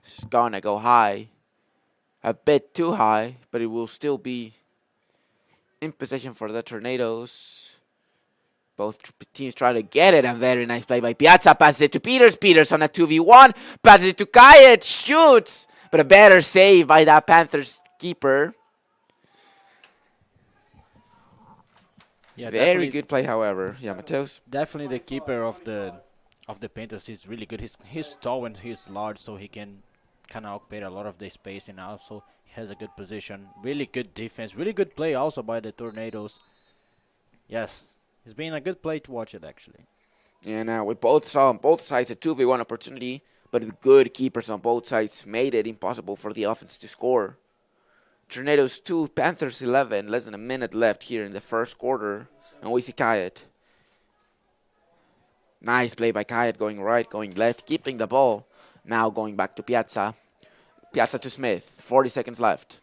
is going to go high. A bit too high, but it will still be in possession for the Tornadoes. Both teams try to get it, and very nice play by Piazza. Passes it to Peters. Peters on a 2v1. Passes it to Kayet. Shoots. But a better save by that Panthers keeper. Yeah, very good play, however. Yeah, Mateus. Definitely the keeper of the Panthers is really good. He's tall and he's large, so he can kind of occupy a lot of the space, and also he has a good position. Really good defense. Really good play also by the Tornadoes. Yes, it's been a good play to watch it actually. Yeah, now we both saw on both sides a 2v1 opportunity, but the good keepers on both sides made it impossible for the offense to score. Tornadoes 2, Panthers 11. Less than a minute left here in the first quarter. And we see Kayet. Nice play by Kayet, going right, going left, keeping the ball. Now going back to Piazza. Piazza to Smith. 40 seconds left.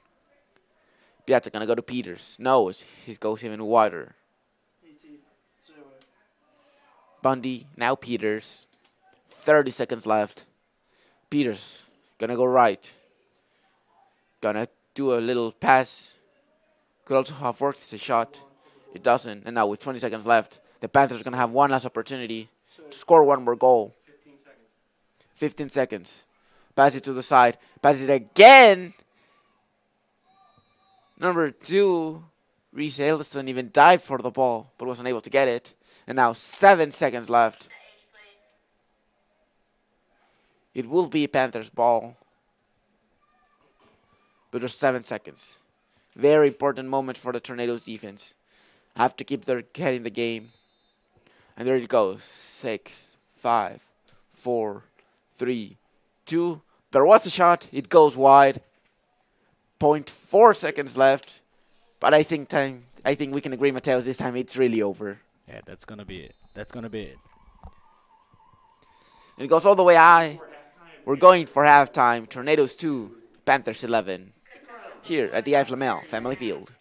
Piazza going to go to Peters. No, he goes even wider. Bundy, now Peters. 30 seconds left. Peters gonna go right. Gonna do a little pass. Could also have worked as a shot. It doesn't. And now with 20 seconds left, the Panthers are gonna have one last opportunity to score one more goal. 15 seconds. 15 seconds. Pass it to the side. Pass it again. Number 2, Reese Ailton even dived for the ball, but was unable to get it. And now 7 seconds left. It will be Panthers ball. But there's 7 seconds. Very important moment for the Tornadoes defense. Have to keep their head in the game. And there it goes. 6, 5, 4, 3, 2. There was a shot. It goes wide. 0.4 seconds left. But I think we can agree, Mateos, this time it's really over. Yeah, that's gonna be it. That's gonna be it. It goes all the way high. We're going for halftime. Tornadoes 2, Panthers 11. Here at the Ives Lamel Family Field.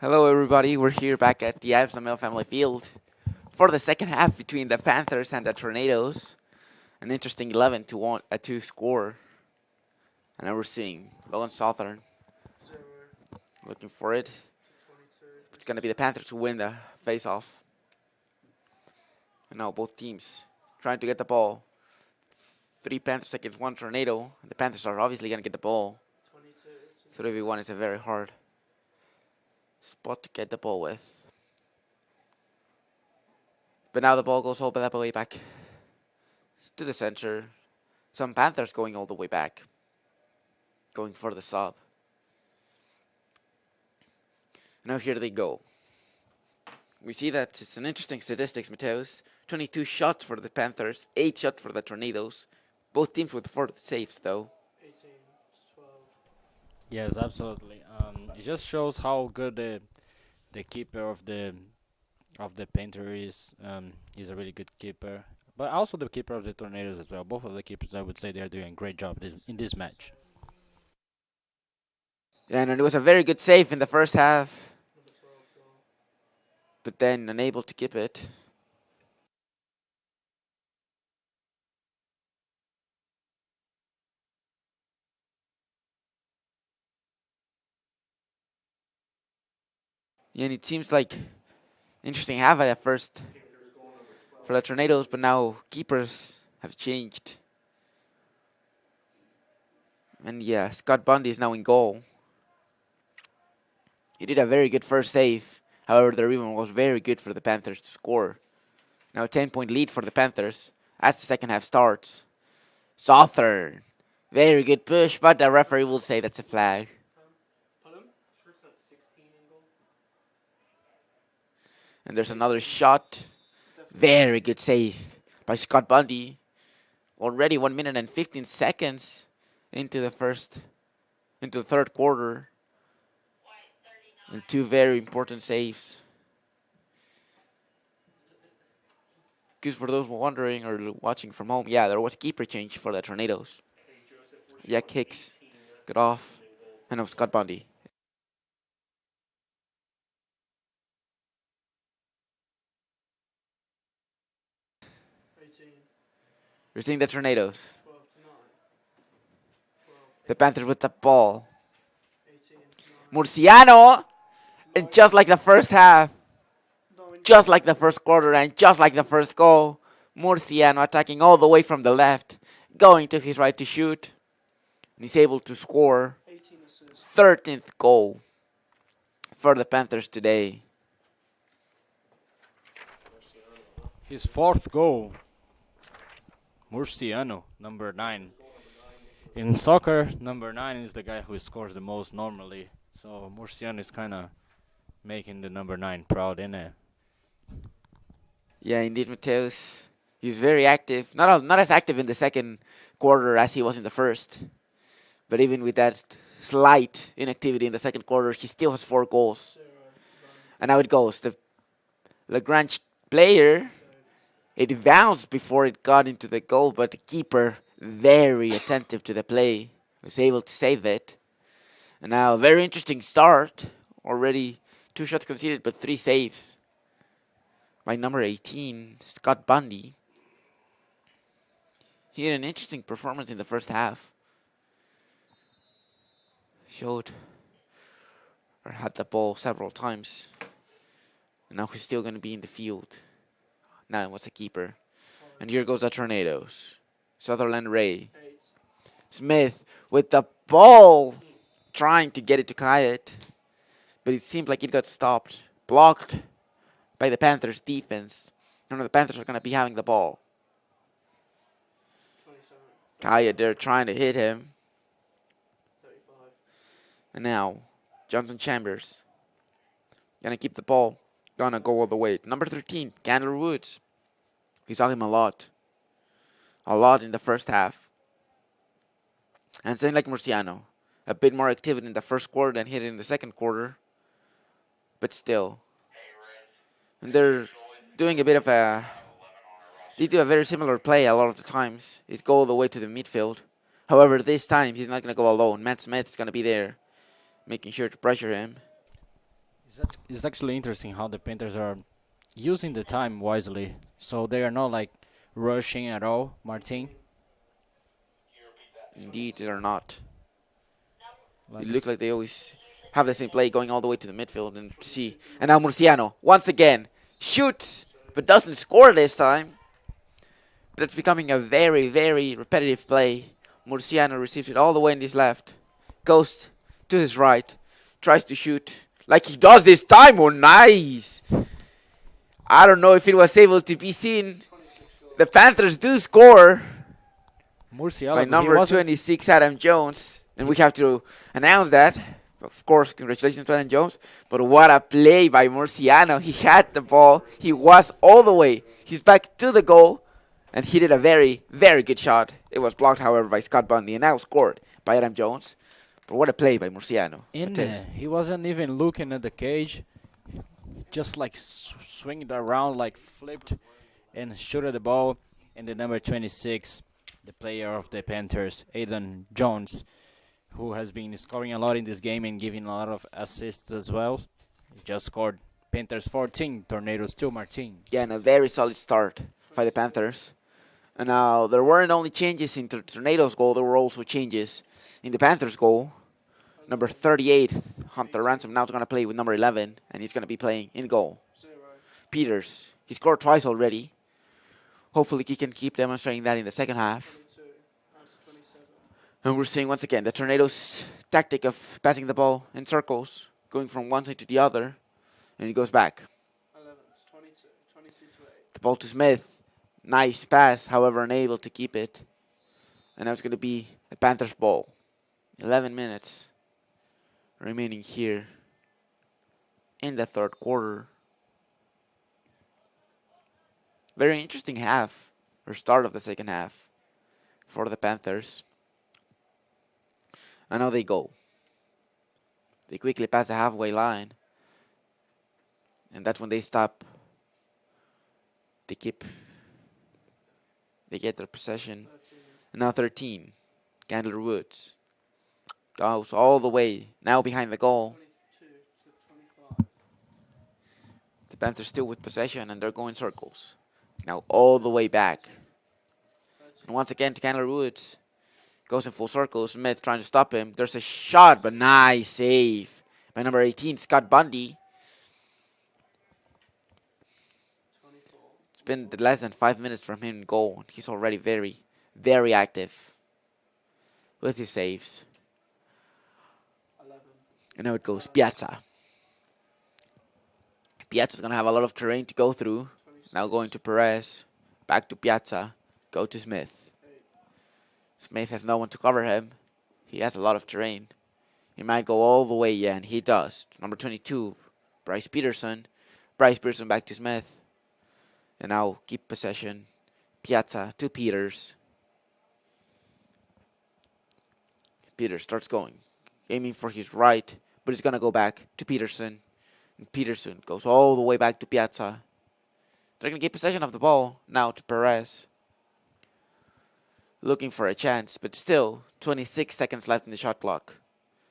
Hello, everybody. We're here back at the Ives Family Field for the second half between the Panthers and the Tornadoes. An interesting 11-2 score. And now we're seeing Logan Southern looking for it. It's going to be the Panthers who win the face-off. And now both teams trying to get the ball. 3 Panthers against 1 Tornado. The Panthers are obviously going to get the ball. 3v1 is a very hard spot to get the ball with. But now the ball goes all the way back to the center. Some Panthers going all the way back. Going for the sub. Now here they go. We see that it's an interesting statistics, Mateus. 22 shots for the Panthers, 8 shots for the Tornadoes. Both teams with 4 saves, though. 18-12. Yes, absolutely. It just shows how good the keeper of the Panther is. He's a really good keeper, but also the keeper of the Tornadoes as well. Both of the keepers, I would say, they are doing a great job in this match. Yeah, and it was a very good save in the first half, but then unable to keep it. Yeah, and it seems like interesting half at first for the Tornadoes, but now keepers have changed. And yeah, Scott Bundy is now in goal. He did a very good first save. However, the rebound was very good for the Panthers to score. Now a 10-point lead for the Panthers as the second half starts. Southern. Very good push, but the referee will say that's a flag. And there's another shot. Very good save by Scott Bundy. Already 1 minute and 15 seconds into the third quarter. And 2 very important saves. Because for those wondering or watching from home, yeah, there was a keeper change for the Tornadoes. Jack Hicks got off. And it was Scott Bundy. We're seeing the Tornadoes. The Panthers with the ball. Murciano! And just like the first half, just like the first quarter, and just like the first goal, Murciano attacking all the way from the left, going to his right to shoot. And he's able to score 13th goal for the Panthers today. His 4th goal. Murciano, number 9. In soccer, number 9 is the guy who scores the most normally. So Murciano is kind of making the number 9 proud, innit? Yeah, indeed, Mateus. He's very active. Not as active in the second quarter as he was in the first. But even with that slight inactivity in the second quarter, he still has 4 goals. And now it goes. The LaGrange player, it bounced before it got into the goal, but the keeper, very attentive to the play, was able to save it. And now a very interesting start. Already 2 shots conceded, but 3 saves by number 18, Scott Bundy. He had an interesting performance in the first half. Showed or had the ball several times. And now he's still going to be in the field. Now what's a keeper? And here goes the Tornadoes. Sutherland Ray. Smith with the ball, trying to get it to Kayet. But it seemed like it got stopped. Blocked by the Panthers defense. None of the Panthers are going to be having the ball. Kayet, they're trying to hit him. 35. And now, Johnson Chambers. Gonna keep the ball. Gonna go all the way. Number 13, Candler Woods. We saw him a lot. A lot in the first half. And same like Murciano. A bit more activity in the first quarter than he did in the second quarter. But still. And they're doing a bit of a... They do a very similar play a lot of the times. It's go all the way to the midfield. However, this time, he's not going to go alone. Matt Smith is going to be there, making sure to pressure him. It's actually interesting how the Panthers are using the time wisely. So they are not like rushing at all, Martin. Indeed, they're not. Like It looks like they always have the same play going all the way to the midfield and see. And now Murciano, once again, shoots, but doesn't score this time. That's becoming a very, very repetitive play. Murciano receives it all the way in his left. Goes to his right. Tries to shoot like he does this time. Oh, nice. I don't know if it was able to be seen. The Panthers do score Murcielago, by he number wasn't 26, Adam Jones. And we have to announce that. Of course, congratulations to Adam Jones. But what a play by Murciano. He had the ball. He was all the way. He's back to the goal. And he did a very, very good shot. It was blocked, however, by Scott Bundy. And now scored by Adam Jones. But what a play by Murciano. in there. He wasn't even looking at the cage. Just like swinged around, like flipped and shot at the ball. And the number 26, the player of the Panthers, Aidan Jones, who has been scoring a lot in this game and giving a lot of assists as well. He just scored Panthers 14, Tornadoes 2, Martin. Yeah, and a very solid start by the Panthers. And now there weren't only changes in Tornado's goal, there were also changes in the Panthers' goal. Number 38, Hunter Ransom, now is going to play with number 11, and he's going to be playing in goal. Peters, he scored twice already. Hopefully he can keep demonstrating that in the second half. And we're seeing once again the Tornadoes' tactic of passing the ball in circles, going from one side to the other, and he goes back. 11, it's 22, 22 to 8. The ball to Smith. Nice pass, however, unable to keep it. And now it's going to be a Panthers ball. 11 minutes remaining here in the third quarter. Very interesting half, or start of the second half for the Panthers. And now they go. They quickly pass the halfway line. And that's when they stop. They get their possession. And now 13. Candler Woods goes all the way. Now behind the goal. 22 to 25. The Panthers still with possession and they're going circles. Now all the way back. And once again to Candler Woods. Goes in full circle. Smith trying to stop him. There's a shot, but nice save by number 18, Scott Bundy. It's been less than 5 minutes from him in goal. He's already very, very active with his saves. 11. And now it goes Piazza. Piazza's going to have a lot of terrain to go through. Now going to Perez. Back to Piazza. Go to Smith. Smith has no one to cover him. He has a lot of terrain. He might go all the way, yeah, and he does. Number 22, Bryce Peterson. Bryce Peterson back to Smith. And now keep possession. Piazza to Peters. Peters starts going. Aiming for his right, but he's going to go back to Peterson. And Peterson goes all the way back to Piazza. They're going to get possession of the ball now to Perez. Looking for a chance, but still 26 seconds left in the shot clock.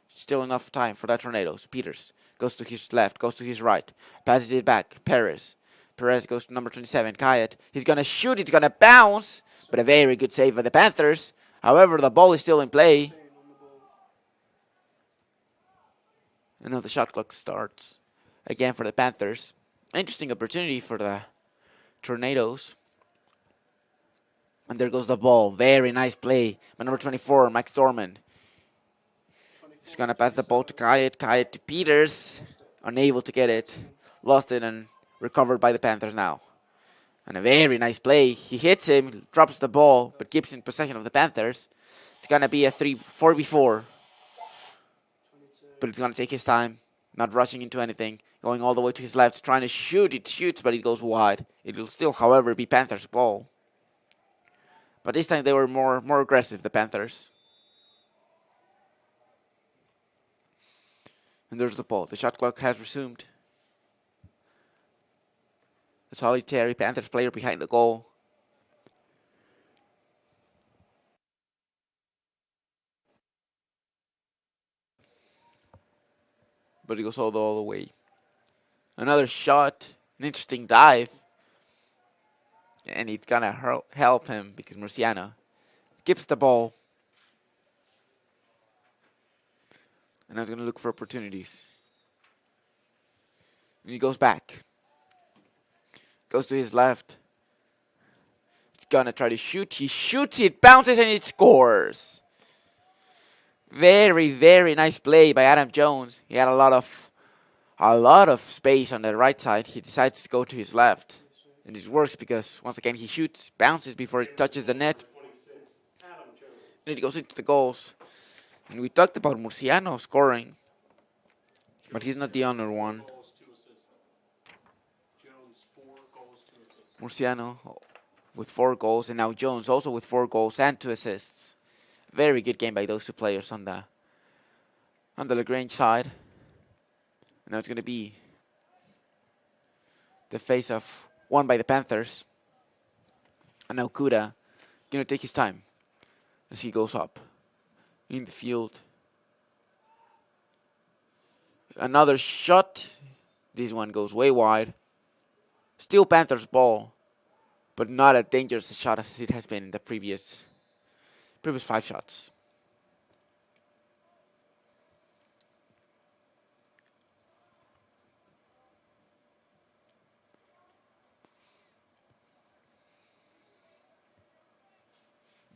Still enough time for that Tornadoes. Peters goes to his left, goes to his right. Passes it back. Perez goes to number 27, Kayat. He's going to shoot, it's going to bounce. But a very good save by the Panthers. However, the ball is still in play. And now the shot clock starts again for the Panthers. Interesting opportunity for the Tornadoes. And there goes the ball. Very nice play by number 24, Max Dorman. He's going to pass the ball to Kayat. Kayat to Peters. Unable to get it. Lost it and recovered by the Panthers now. And a very nice play. He hits him, drops the ball, but keeps in possession of the Panthers. It's going to be a 4v4. But it's going to take his time. Not rushing into anything. Going all the way to his left. Trying to shoot. It shoots, but it goes wide. It will still, however, be Panthers' ball. But this time they were more aggressive, the Panthers. And there's the ball. The shot clock has resumed. The solitary Panthers player behind the goal. But he goes all the way. Another shot. An interesting dive. And it's gonna help him because Murciano gives the ball. And now he's gonna look for opportunities. And he goes back. Goes to his left. He's gonna try to shoot. He shoots it, bounces, and it scores. Very, very nice play by Adam Jones. He had a lot of space on the right side. He decides to go to his left. And this works because, once again, he shoots, bounces before it touches the net. And it goes into the goals. And we talked about Murciano scoring. But he's not the only one. Murciano with 4 goals. And now Jones also with 4 goals and 2 assists. Very good game by those 2 players on the LaGrange side. And now it's going to be the face-off won by the Panthers. And now Kuda going to take his time as he goes up in the field. Another shot. This one goes way wide. Still Panthers ball, but not a dangerous shot as it has been in the previous 5 shots.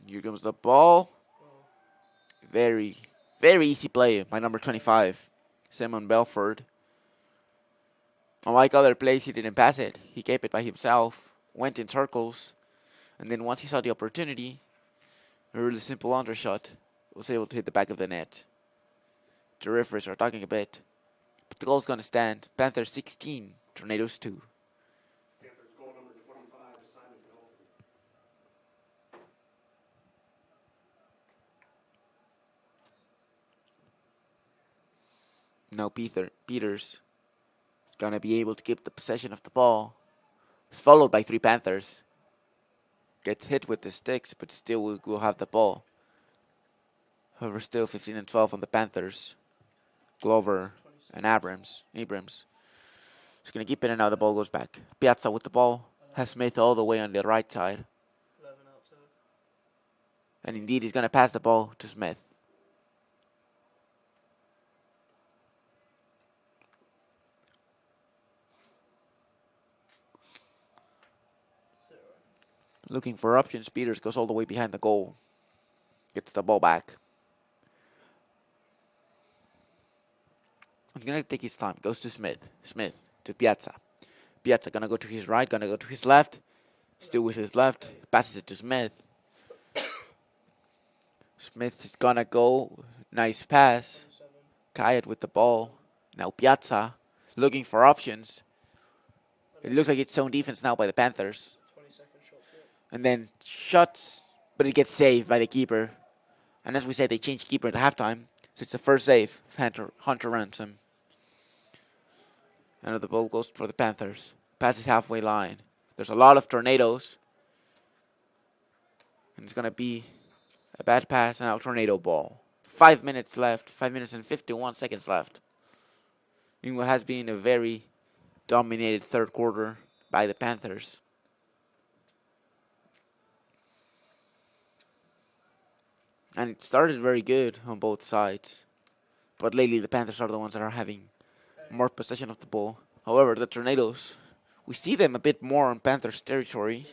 Here comes the ball. Very, very easy play by number 25, Simon Belford. Unlike other plays, he didn't pass it. He kept it by himself, went in circles, and then once he saw the opportunity, a really simple undershot, was able to hit the back of the net. The referees are talking a bit, but the goal's going to stand. Panthers 16, Tornadoes 2. Panthers goal number 25, Simon Belford. Now Peters gonna be able to keep the possession of the ball. It's followed by 3 Panthers. Gets hit with the sticks, but still will have the ball. However, still 15 and 12 on the Panthers. Glover and Abrams. He's gonna keep it, and now the ball goes back. Piazza with the ball. Has Smith all the way on the right side. And indeed, he's gonna pass the ball to Smith. Looking for options. Peters goes all the way behind the goal. Gets the ball back. He's going to take his time. Goes to Smith. Smith to Piazza. Piazza going to go to his right. Going to go to his left. Still with his left. Passes it to Smith. Smith is going to go. Nice pass. Kayat with the ball. Now Piazza looking for options. It looks like it's zone defense now by the Panthers. And then shots, but it gets saved by the keeper. And as we said, they changed keeper at halftime. So it's the first save of Hunter Ransom. And the ball goes for the Panthers. Passes halfway line. There's a lot of tornadoes. And it's going to be a bad pass and a tornado ball. 5 minutes left. 5 minutes and 51 seconds left. In what has been a very dominated third quarter by the Panthers. And it started very good on both sides. But lately the Panthers are the ones that are having more possession of the ball. However, the Tornadoes, we see them a bit more on Panthers territory.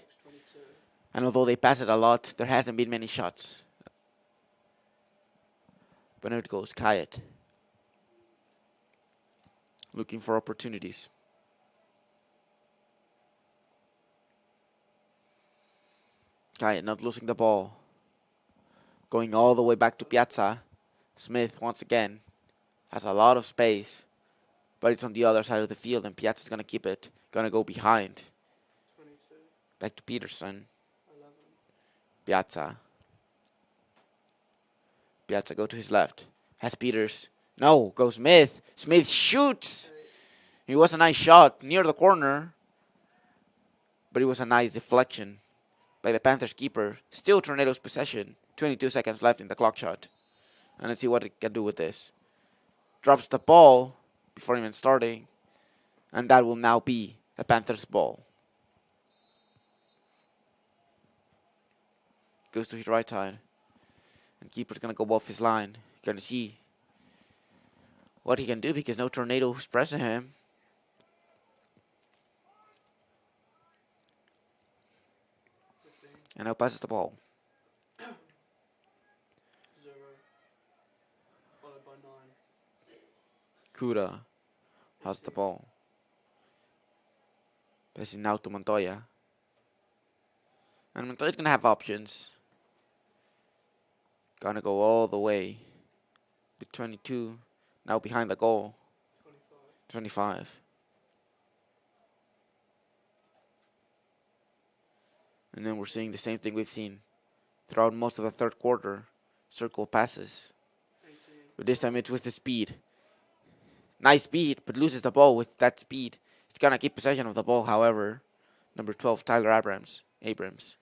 And although they pass it a lot, there hasn't been many shots. But now it goes Kayat. Looking for opportunities. Kayat not losing the ball. Going all the way back to Piazza. Smith, once again, has a lot of space. But it's on the other side of the field, and Piazza's going to keep it. Going to go behind. 22. Back to Peterson. 11. Piazza. Piazza go to his left. Has Peters. No, goes Smith. Smith shoots. It was a nice shot near the corner. But it was a nice deflection by the Panthers keeper. Still Tornadoes possession. 22 seconds left in the clock shot. And let's see what it can do with this. Drops the ball before even starting. And that will now be the Panthers' ball. Goes to his right side. And keeper's going to go off his line. Going to see what he can do because no tornado is pressing him. And now passes the ball. 0, followed by 9. Kuda has the ball. Passing now to Montoya. And Montoya's going to have options. Gonna go all the way. With 22. Now behind the goal. 25. And then we're seeing the same thing we've seen throughout most of the third quarter. Circle passes. 18. But this time it's with the speed. Nice speed, but loses the ball with that speed. He's gonna keep possession of the ball, however. Number 12, Tyler Abrams.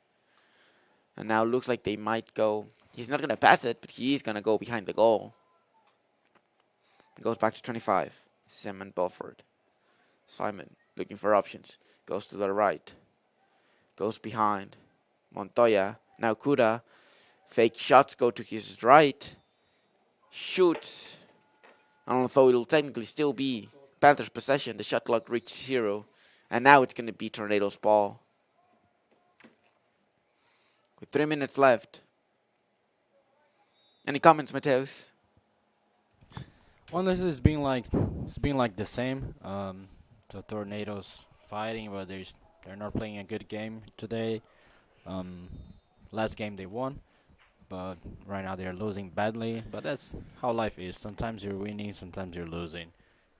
And now looks like they might go. He's not gonna pass it, but he is gonna go behind the goal. Goes back to 25. Simon Belford. Simon looking for options. Goes to the right. Goes behind. Montoya. Now Kuda. Fake shots go to his right. Shoots. Although it'll technically still be Panthers' possession. The shot clock reached 0. And now it's going to be Tornado's ball. With 3 minutes left. Any comments, Mateus? Well, this has been like the same. The Tornadoes fighting, but they're not playing a good game today. Last game they won, but right now they're losing badly. But that's how life is. Sometimes you're winning, sometimes you're losing,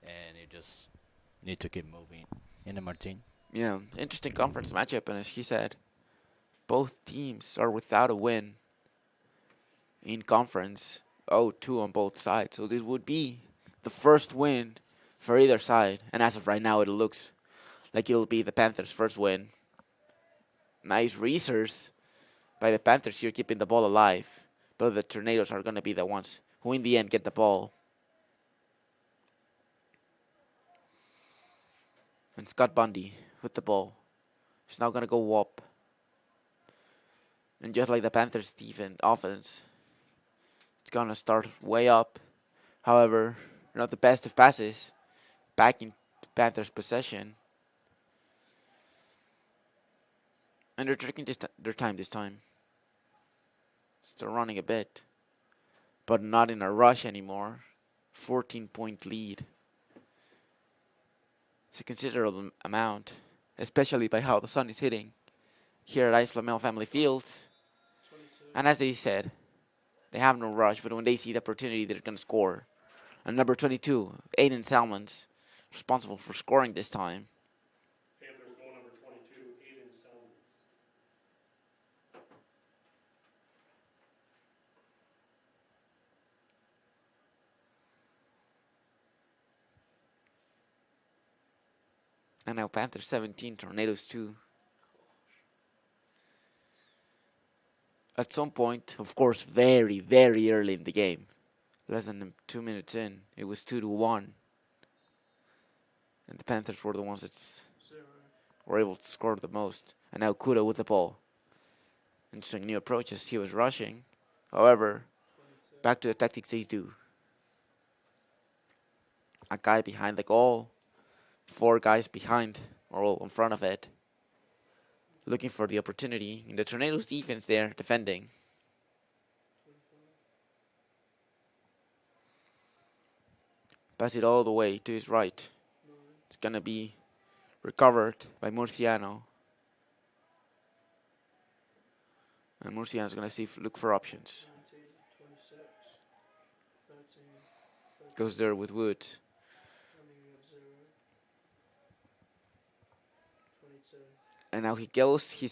and you just need to keep moving. Martin. Yeah, interesting conference matchup, and as he said, both teams are without a win in conference. 0-2 on both sides. So this would be the first win for either side. And as of right now, it looks like it'll be the Panthers' first win. Nice resource by the Panthers here, keeping the ball alive. But the Tornadoes are going to be the ones who in the end get the ball. And Scott Bundy with the ball. He's now going to go up. And just like the Panthers' offense, it's going to start way up. However, not the best of passes. Back in Panthers' possession. And they're taking their time this time. Still running a bit. But not in a rush anymore. 14-point lead. It's a considerable amount. Especially by how the sun is hitting here at Ice Flamel Family Fields. 22. And as they said, they have no rush, but when they see the opportunity, they're going to score. And number 22, Aiden Salmons, responsible for scoring this time. Panthers goal number 22, Aiden Salmons. And now Panthers 17, Tornadoes 2. At some point, of course, very, very early in the game, less than 2 minutes in, it was 2-1. And the Panthers were the ones that 0. were able to score the most. And now Kuda with the ball. Interesting new approaches. He was rushing. However, 22. back to the tactics they do. A guy behind the goal. 4 guys behind, or all in front of it. Looking for the opportunity. In the Tornadoes defense there, defending. Pass it all the way to his right. 9. It's going to be recovered by Murciano. And Murciano's going to look for options. 19, 26, 13, 13, Goes there with Woods. running at 0, 22, And now he goes, he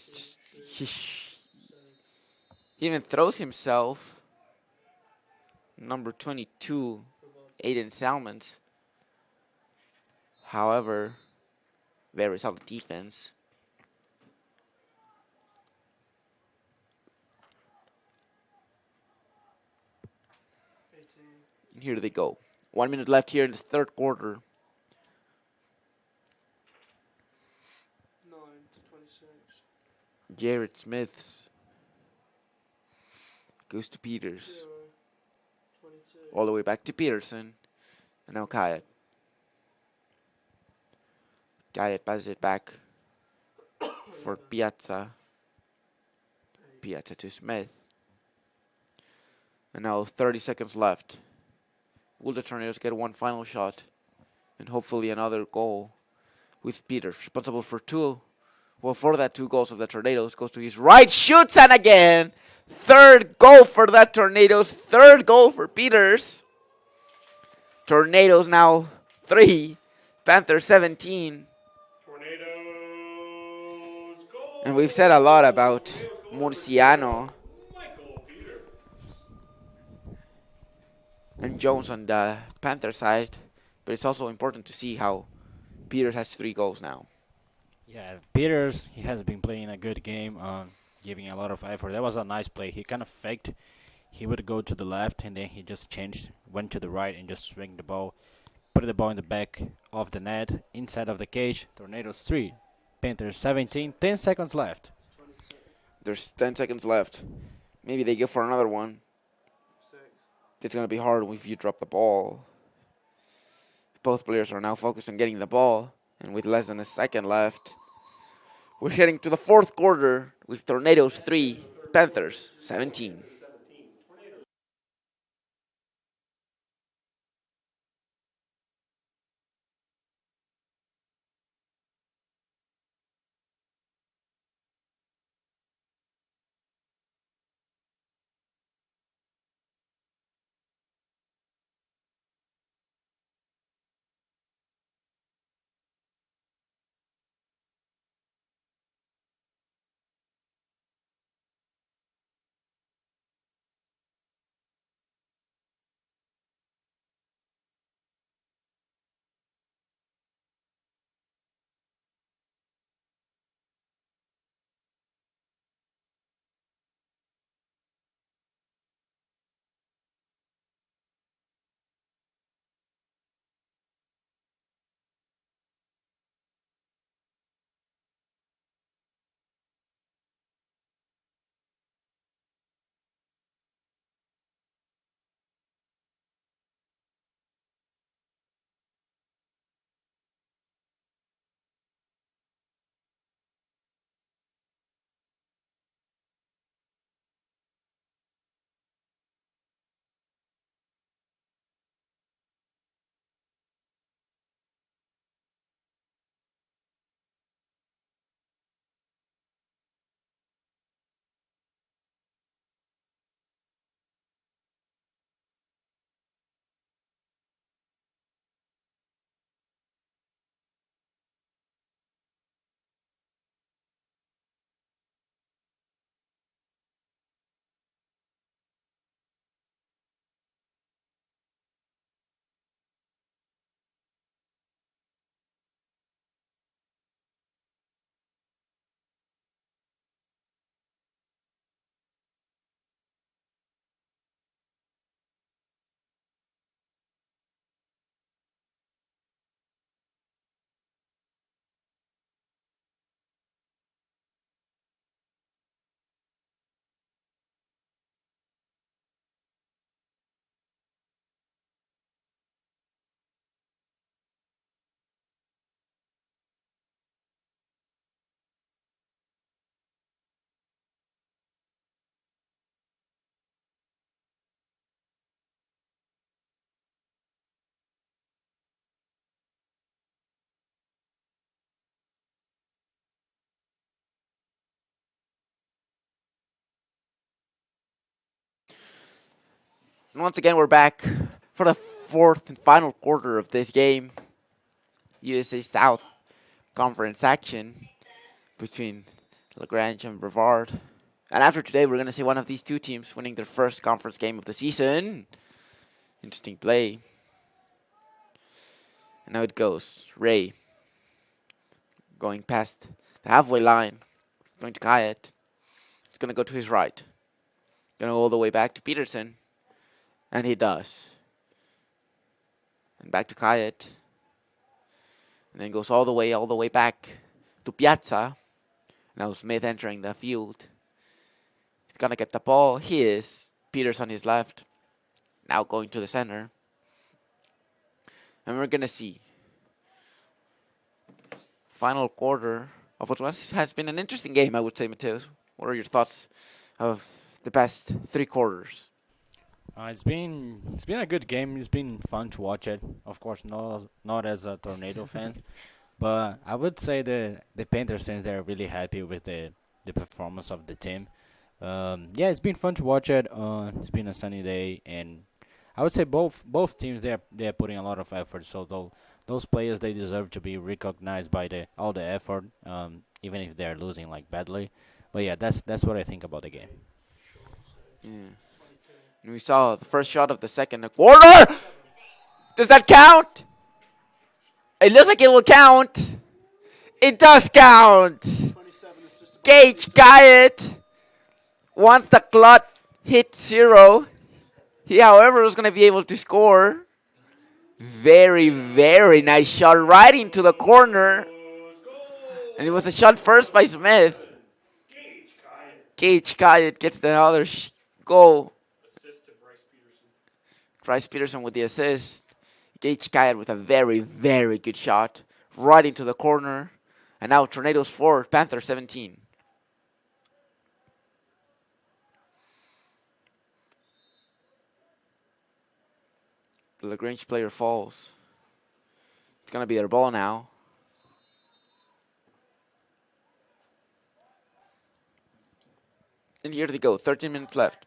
even throws himself. Number 22, Brevard, Aiden Salmons. However, very solid defense. And here they go. 1 minute left here in the third quarter. Garrett Smiths goes to Peters. 0, 22. All the way back to Peterson. And now Kayet. Kayet passes it back for Piazza. Piazza to Smith. And now 30 seconds left. Will the Tornadoes get one final shot? And hopefully another goal with Peters, responsible for two. Well, for that 2 goals of the Tornadoes, goes to his right, shoots, and again, 3rd goal for the Tornadoes, 3rd goal for Peters. Tornadoes now 3, Panthers 17. Tornadoes goal. And we've said a lot about Murciano Michael Peter. and Jones on the Panther side, but it's also important to see how Peters has 3 goals now. Yeah, Peters, he has been playing a good game, giving a lot of effort. That was a nice play. He kind of faked. He would go to the left, and then he just changed, went to the right, and just swing the ball. Put the ball in the back of the net, inside of the cage. Tornadoes 3, Panthers 17, 10 seconds left. There's 10 seconds left. Maybe they go for another one. 6. It's going to be hard if you drop the ball. Both players are now focused on getting the ball, and with less than a second left, we're heading to the 4th quarter with Tornadoes 3, Panthers 17. And once again, we're back for the 4th and final quarter of this game. USA South Conference action between LaGrange and Brevard. And after today, we're going to see one of these 2 teams winning their first conference game of the season. Interesting play. And now it goes. Ray going past the halfway line. Going to Kayet. It's going to go to his right. Going to go all the way back to Peterson. And he does. And back to And then goes all the way back to Piazza. And Now Smith entering the field. He's going to get the ball. He is. Peters on his left. Now going to the center. And we're going to see final quarter of what has been an interesting game, I would say, Mateus. What are your thoughts of the past 3 quarters? It's been a good game. It's been fun to watch it. Of course, not as a Tornado fan, but I would say the Panthers fans, they're really happy with the performance of the team. Yeah, it's been fun to watch it. It's been a sunny day, and I would say both teams they're putting a lot of effort. So those players, they deserve to be recognized by the all the effort, even if they're losing like badly. But yeah, that's what I think about the game. Yeah. And we saw the first shot of the second quarter. Does that count? It looks like it will count. It does count. 27 assisted. Gage Guyot. Once the clock hit 0, he, however, was going to be able to score. Very, very nice shot right into the corner. And it was a shot first by Smith. Gage Guyot gets the other goal. Assist to Bryce Peterson. Bryce Peterson with the assist. Gage Guyot with a very, very good shot right into the corner. And now Tornadoes 4, Panthers 17. The LaGrange player falls. It's going to be their ball now. And here they go. 13 minutes left.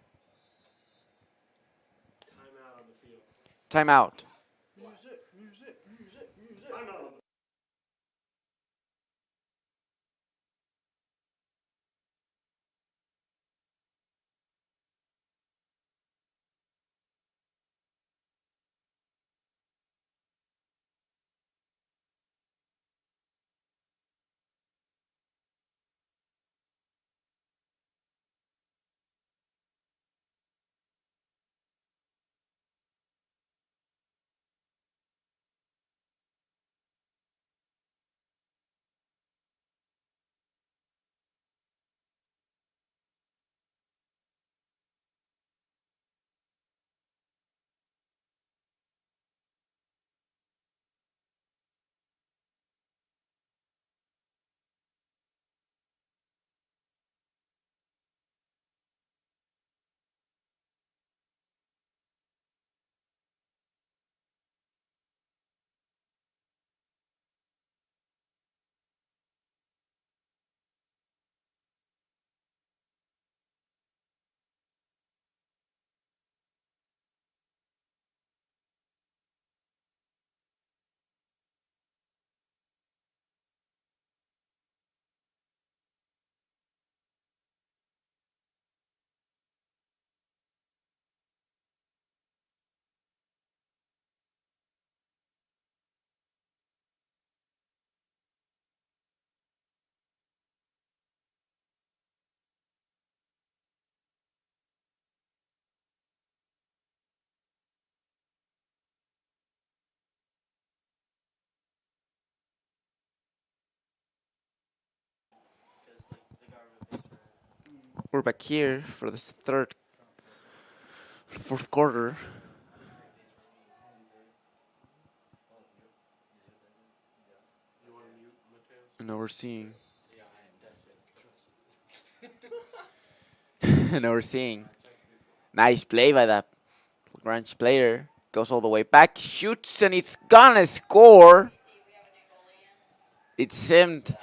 Timeout on the field. Timeout. Timeout on the We're back here for this fourth quarter. You want to mute Mateus? And now we're seeing. Now we're seeing. Nice play by that LaGrange player. Goes all the way back, shoots, and it's gonna score. It seemed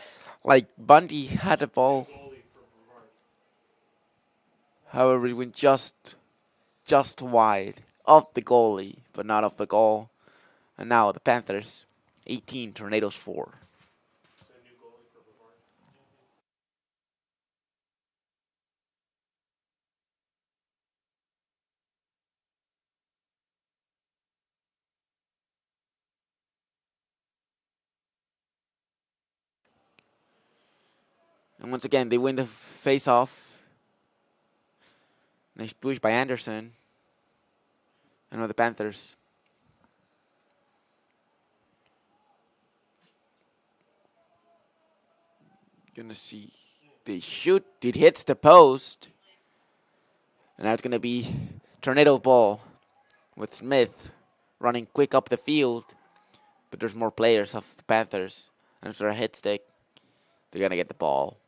like Bundy had the ball. Goalie for Brevard. However, it went just wide of the goalie, but not of the goal. And now the Panthers, 18, Tornadoes 4. Is that a new goalie for Brevard? And once again, they win the face-off. Nice push by Anderson. And now the Panthers. Gonna see. They shoot. It hits the post. And now it's going to be tornado ball with Smith running quick up the field. But there's more players of the Panthers. And after a hit stick, they're going to get the ball.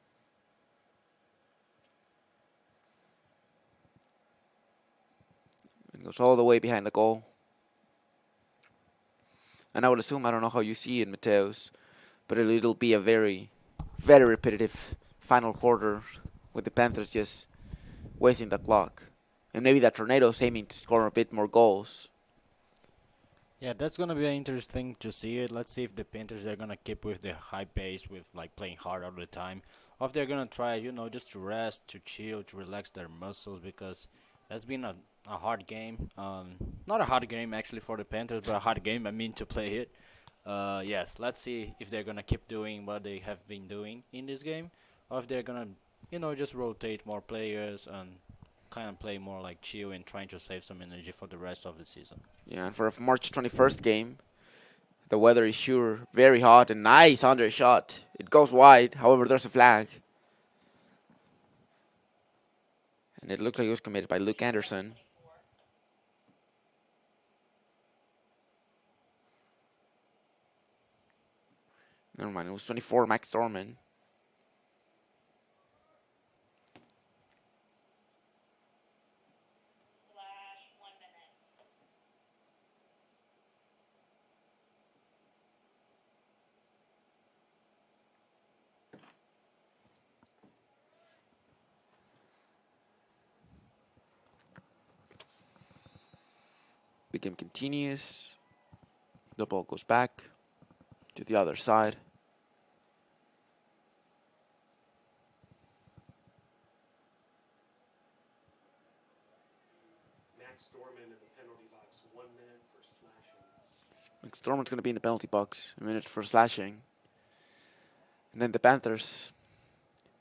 It goes all the way behind the goal. And I would assume, I don't know how you see it, Mateos, but it'll be a very, very repetitive final quarter with the Panthers just wasting the clock. And maybe that Tornado's aiming to score a bit more goals. Yeah, that's gonna be interesting to see it. Let's see if the Panthers are gonna keep with the high pace, with like playing hard all the time, or if they're gonna try, just to rest, to chill, to relax their muscles, because that's been a hard game. Not a hard game actually for the Panthers, but a hard game. I mean to play it. Yes, let's see if they're gonna keep doing what they have been doing in this game, or if they're gonna, just rotate more players and kind of play more like chill and trying to save some energy for the rest of the season. Yeah, and for a March 21st game, the weather is sure very hot and nice under shot. It goes wide, however, there's a flag. And it looked like it was committed by Luke Anderson. Never mind, it was 24, Max Dorman. The game continues. The ball goes back to the other side. Max Dorman in the penalty box, 1 minute for slashing. Max Dorman's going to be in the penalty box, a minute for slashing. And then the Panthers,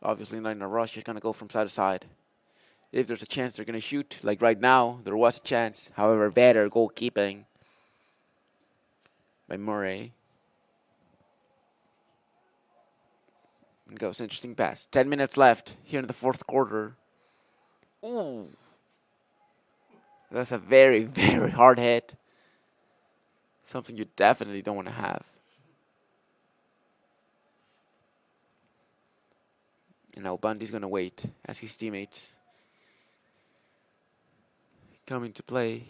obviously not in a rush, just going to go from side to side. If there's a chance they're going to shoot, like right now, there was a chance. However, better goalkeeping by Murray. And goes, interesting pass. 10 minutes left here in the fourth quarter. Ooh. That's a very, very hard hit. Something you definitely don't want to have. And now Bundy's going to wait as his teammates come into play.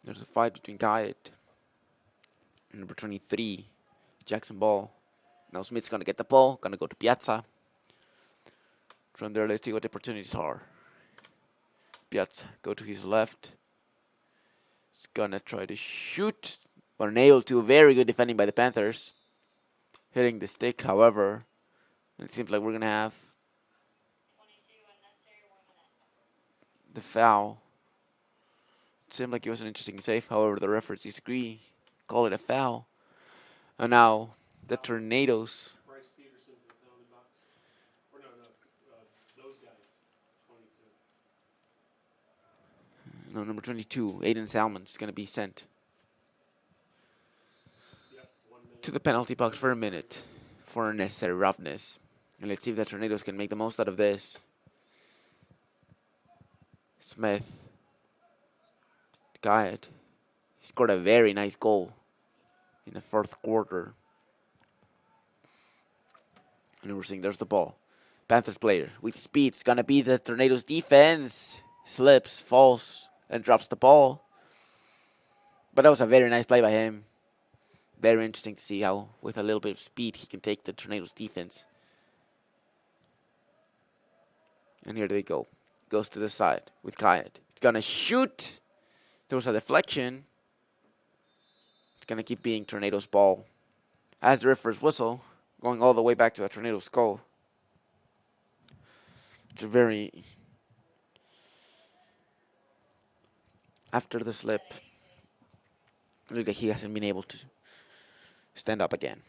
There's a fight between Guyot and number 23, Jackson Ball. Now Smith's going to get the ball, going to go to Piazza. From there, let's see what the opportunities are. Piazza, go to his left. He's going to try to shoot, but unable to. Very good defending by the Panthers. Hitting the stick, however. It seems like we're going to have the foul. It seemed like it was an interesting save. However, the referees disagree. Call it a foul. And now the Tornadoes. Bryce Peterson in the penalty box. Or no, those guys, 22. No, number 22, Aiden Salmon's going to be sent Yep, 1 minute. to the penalty box for a minute for unnecessary roughness. And let's see if the Tornadoes can make the most out of this. Smith. Guyot. He scored a very nice goal in the fourth quarter. And we're seeing there's the ball. Panthers player with speed. It's going to be the Tornadoes defense. Slips, falls, and drops the ball. But that was a very nice play by him. Very interesting to see how, with a little bit of speed, he can take the Tornadoes defense. And here they go. Goes to the side with Guyot. It's going to shoot. There was a deflection. It's going to keep being Tornadoes' ball. As the referee's whistle, going all the way back to the Tornadoes' goal. It's a very... After the slip, it looks like he hasn't been able to stand up again.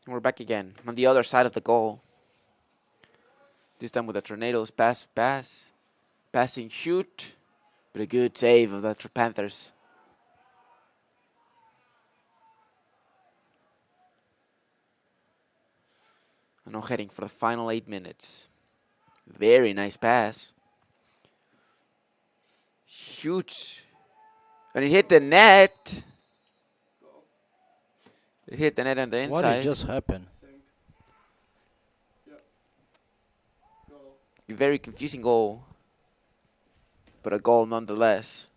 We're back again on the other side of the goal. This time with the Tornadoes. Pass. Passing, shoot. But a good save of the Panthers. And now heading for the final 8 minutes. Very nice pass. Shoots. And it hit the net. It hit the net on the inside. What did just happen? Very confusing goal. But a goal nonetheless.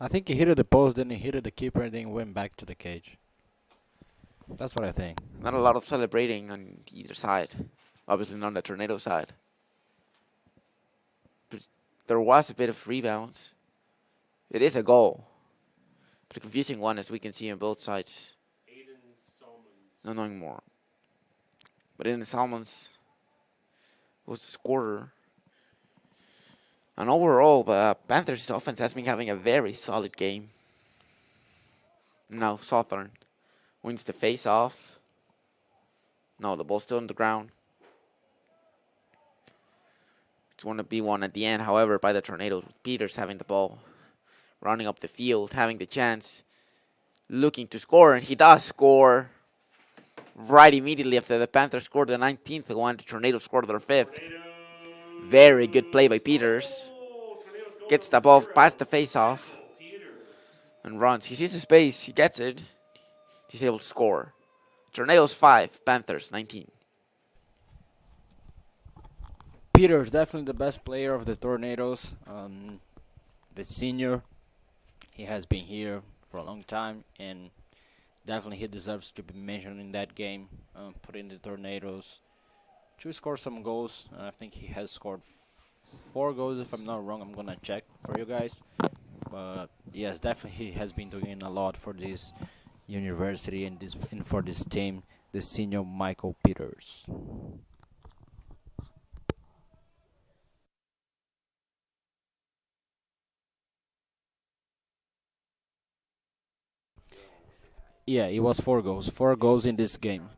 I think he hit the post, then he hit the keeper, and then went back to the cage. That's what I think. Not a lot of celebrating on either side. Obviously not on the Tornado side. But there was a bit of rebounds. It is a goal. But a confusing one, as we can see on both sides. No knowing more. But Aiden Salmons was the scorer. And overall, the Panthers' offense has been having a very solid game. Now Southern wins the face-off. No, the ball's still on the ground. It's going to be one at the end, however, by the Tornadoes. Peters having the ball, running up the field, having the chance, looking to score, and he does score. Right immediately after the Panthers scored the 19th one, the Tornadoes scored their 5th. Very good play by Peters. Gets the ball past the face-off and runs. He sees the space. He gets it. He's able to score. Tornadoes 5, Panthers 19. Peters, definitely the best player of the Tornadoes. The senior. He has been here for a long time, and definitely he deserves to be mentioned in that game. Putting the Tornadoes to score some goals. I think he has scored 4 goals, if I'm not wrong. I'm gonna check for you guys. But yes, definitely he has been doing a lot for this university and for this team. The senior Michael Peters. Yeah, it was 4 goals. 4 goals in this game.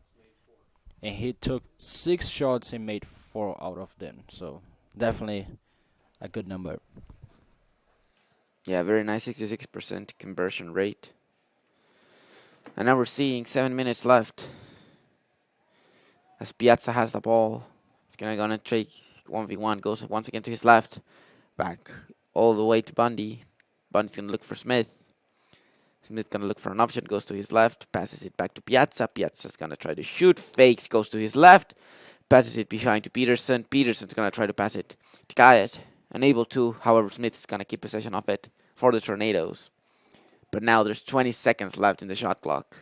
And he took 6 shots and made 4 out of them. So definitely a good number. Yeah, very nice 66% conversion rate. And now we're seeing 7 minutes left. As Piazza has the ball. He's gonna take 1v1. Goes once again to his left. Back all the way to Bundy. Bundy's gonna look for Smith. Smith gonna look for an option, goes to his left, passes it back to Piazza. Piazza's gonna try to shoot, fakes, goes to his left, passes it behind to Peterson. Peterson's gonna try to pass it to Kayet. Unable to, however, Smith's gonna keep possession of it for the Tornadoes. But now there's 20 seconds left in the shot clock.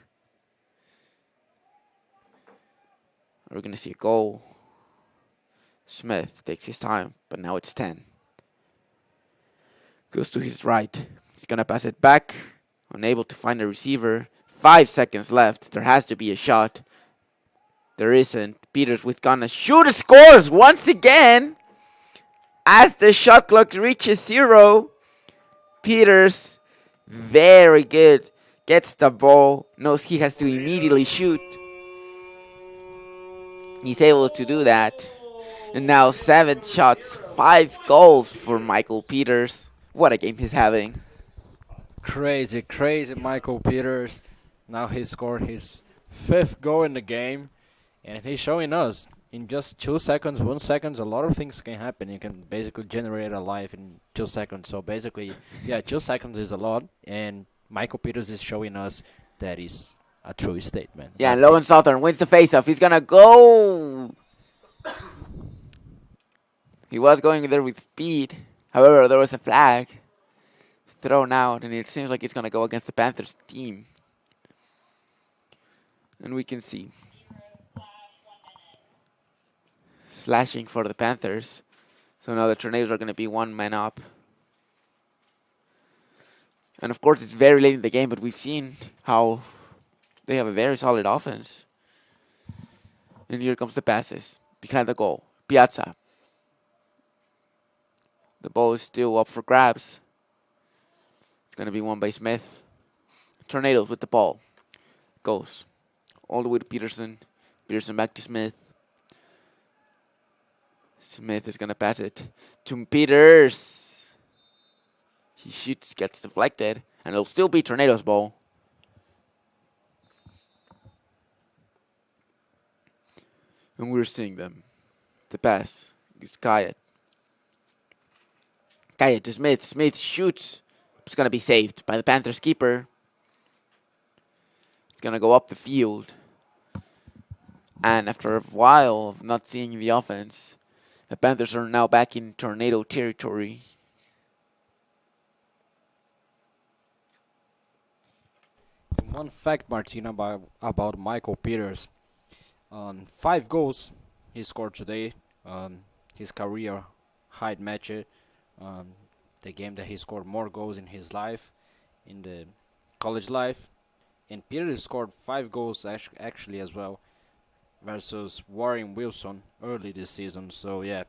We're gonna see a goal. Smith takes his time, but now it's 10. Goes to his right. He's gonna pass it back. Unable to find a receiver. 5 seconds left. There has to be a shot. There isn't. Peters with gonna shoot. Scores once again. As the shot clock reaches 0. Peters, very good. Gets the ball. Knows he has to immediately shoot. He's able to do that. And now 7 shots, 5 goals for Michael Peters. What a game he's having. Crazy Michael Peters. Now he scored his 5th goal in the game. And he's showing us in just 2 seconds, 1 second, a lot of things can happen. You can basically generate a life in 2 seconds. So basically, yeah, 2 seconds is a lot. And Michael Peters is showing us that is a true statement. Yeah, and Logan Southern wins the faceoff. He's going to go. He was going there with speed. However, there was a flag thrown out, and it seems like it's going to go against the Panthers team. And we can see slashing for the Panthers. So now the Tornadoes are going to be 1 man up. And of course, it's very late in the game, but we've seen how they have a very solid offense. And here comes the passes behind the goal. Piazza. The ball is still up for grabs. It's going to be won by Smith. Tornadoes with the ball. Goes all the way to Peterson. Peterson back to Smith. Smith is going to pass it to Peters. He shoots, gets deflected, and it'll still be Tornado's ball. And we're seeing them. The pass is Kayet. Kayet to Smith. Smith shoots. It's going to be saved by the Panthers keeper. It's going to go up the field. And after a while of not seeing the offense, the Panthers are now back in Tornado territory. One fact, Martina, about Michael Peters. 5 goals he scored today. His career high match. The game that he scored more goals in his life, in the college life. And Peters scored 5 goals actually as well, versus Warren Wilson early this season. So yeah,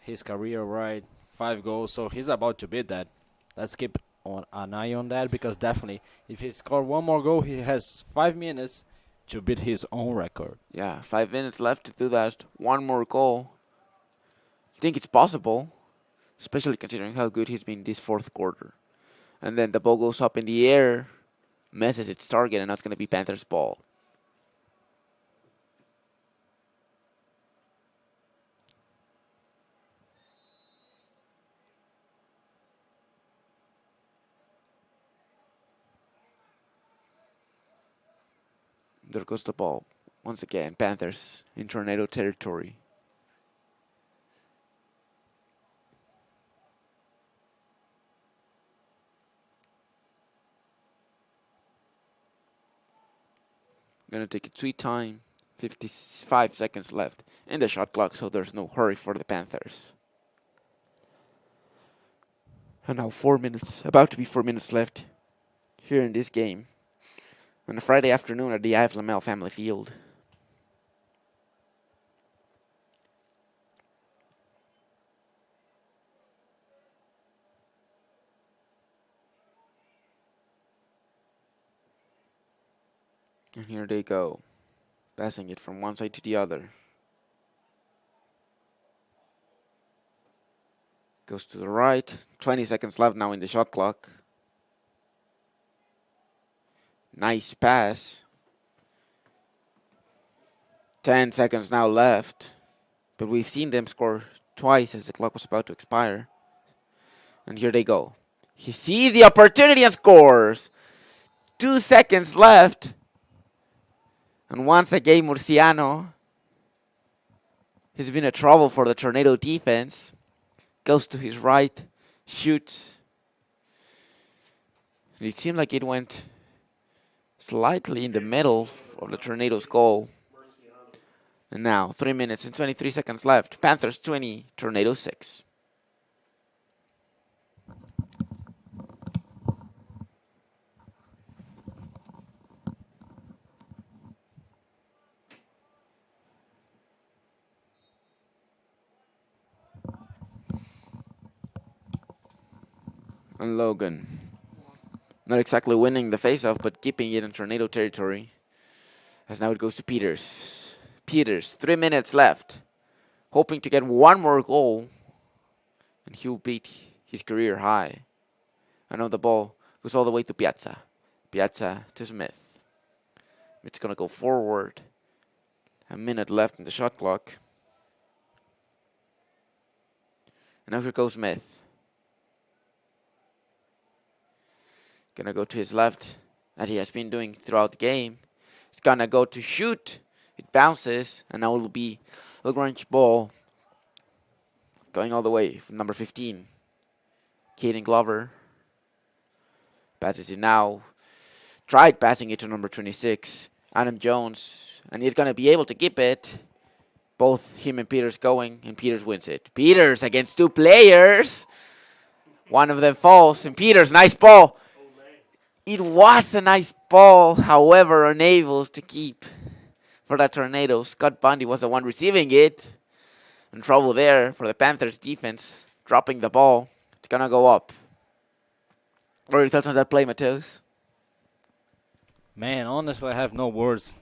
his career right, 5 goals. So he's about to beat that. Let's keep an eye on that, because definitely if he scored one more goal, he has 5 minutes to beat his own record. Yeah, 5 minutes left to do that. One more goal. I think it's possible, especially considering how good he's been this fourth quarter. And then the ball goes up in the air, misses its target, and that's going to be Panthers' ball. There goes the ball. Once again, Panthers in Tornado territory. Gonna take a sweet time. 55 seconds left in the shot clock, so there's no hurry for the Panthers. And now 4 minutes, about to be 4 minutes left here in this game on a Friday afternoon at the Ives Lamel Family Field. And here they go, passing it from one side to the other. Goes to the right. 20 seconds left now in the shot clock. Nice pass. 10 seconds now left. But we've seen them score twice as the clock was about to expire. And here they go. He sees the opportunity and scores. 2 seconds left. And once again, Murciano has been a trouble for the Tornado defense. Goes to his right, shoots. It seemed like it went slightly in the middle of the Tornado's goal. And now, 3 minutes and 23 seconds left. Panthers 20, Tornado 6. And Logan, not exactly winning the faceoff, but keeping it in Tornado territory. As now it goes to Peters. Peters, 3 minutes left. Hoping to get one more goal. And he'll beat his career high. And now the ball goes all the way to Piazza. Piazza to Smith. It's going to go forward. A minute left in the shot clock. And now here goes Smith. Gonna go to his left, as he has been doing throughout the game. He's gonna go to shoot. It bounces, and now it will be LaGrange ball. Going all the way from number 15. Caden Glover. Passes it now. Tried passing it to number 26. Adam Jones. And he's gonna be able to keep it. Both him and Peters going, and Peters wins it. Peters against 2 players. One of them falls, and Peters, nice ball. It was a nice ball, however, unable to keep for the Tornado. Scott Bundy was the one receiving it. In trouble there for the Panthers defense, dropping the ball. It's going to go up. What are your thoughts on that play, Mateus? Man, honestly, I have no words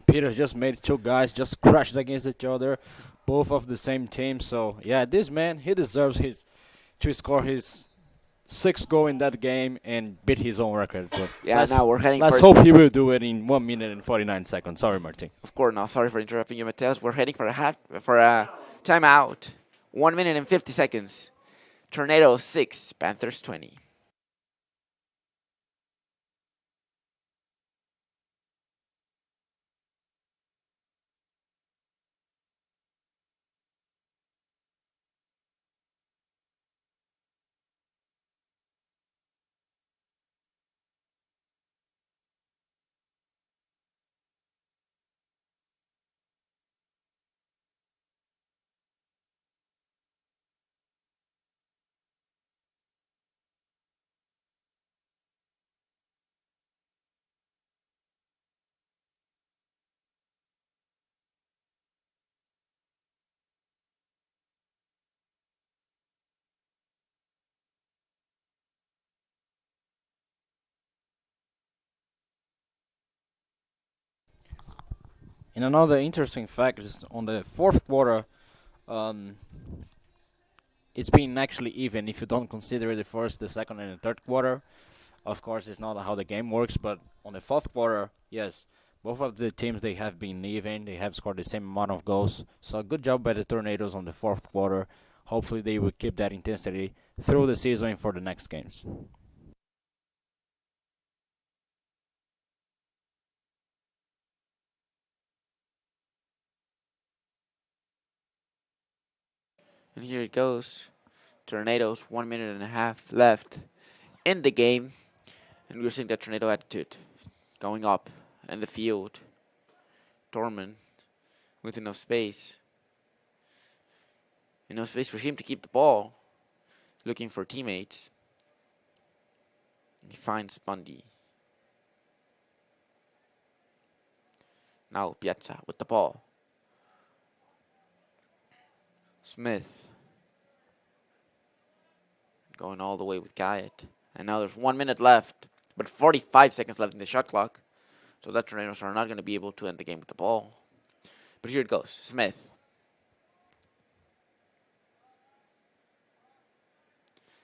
Peter just made two guys just crashed against each other, both of the same team. So yeah, this man he deserves his to score his sixth goal in that game and beat his own record. But Yeah, now we're heading let's for. hope he will do it in 1 minute and 49 seconds. Sorry, Martin. Of course, now sorry for interrupting you, Mateus. We're heading for a timeout. 1 minute and 50 seconds. Tornadoes 6, Panthers 20. And another interesting fact is on the fourth quarter, um, it's been actually even if you don't consider the first, the second, and the third quarter. Of course, it's not how the game works, but on the fourth quarter, yes, both of the teams they have been even. They have scored the same amount of goals. So good job by the Tornadoes on the fourth quarter. Hopefully, they will keep that intensity through the season and for the next games. And here it goes. Tornadoes, 1 minute and a half left in the game. And we're seeing that tornado attitude going up in the field. Dorman with enough space. Enough space for him to keep the ball. Looking for teammates. He finds Bundy. Now Piazza with the ball. Smith. Going all the way with Guyot. And now there's 1 minute left. But 45 seconds left in the shot clock. So that Tornadoes are not going to be able to end the game with the ball. But here it goes. Smith.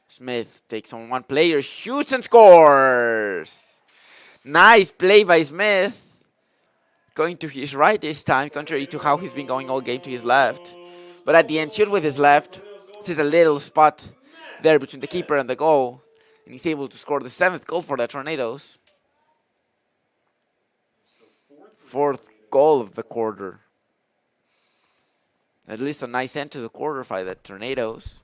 Smith takes on one player, shoots and scores. Nice play by Smith. Going to his right this time, contrary to how he's been going all game to his left. But at the end, shoot with his left. This is a little spot there between the keeper and the goal. And he's able to score the 7th goal for the Tornadoes. 4th goal of the quarter. At least a nice end to the quarter by the Tornadoes.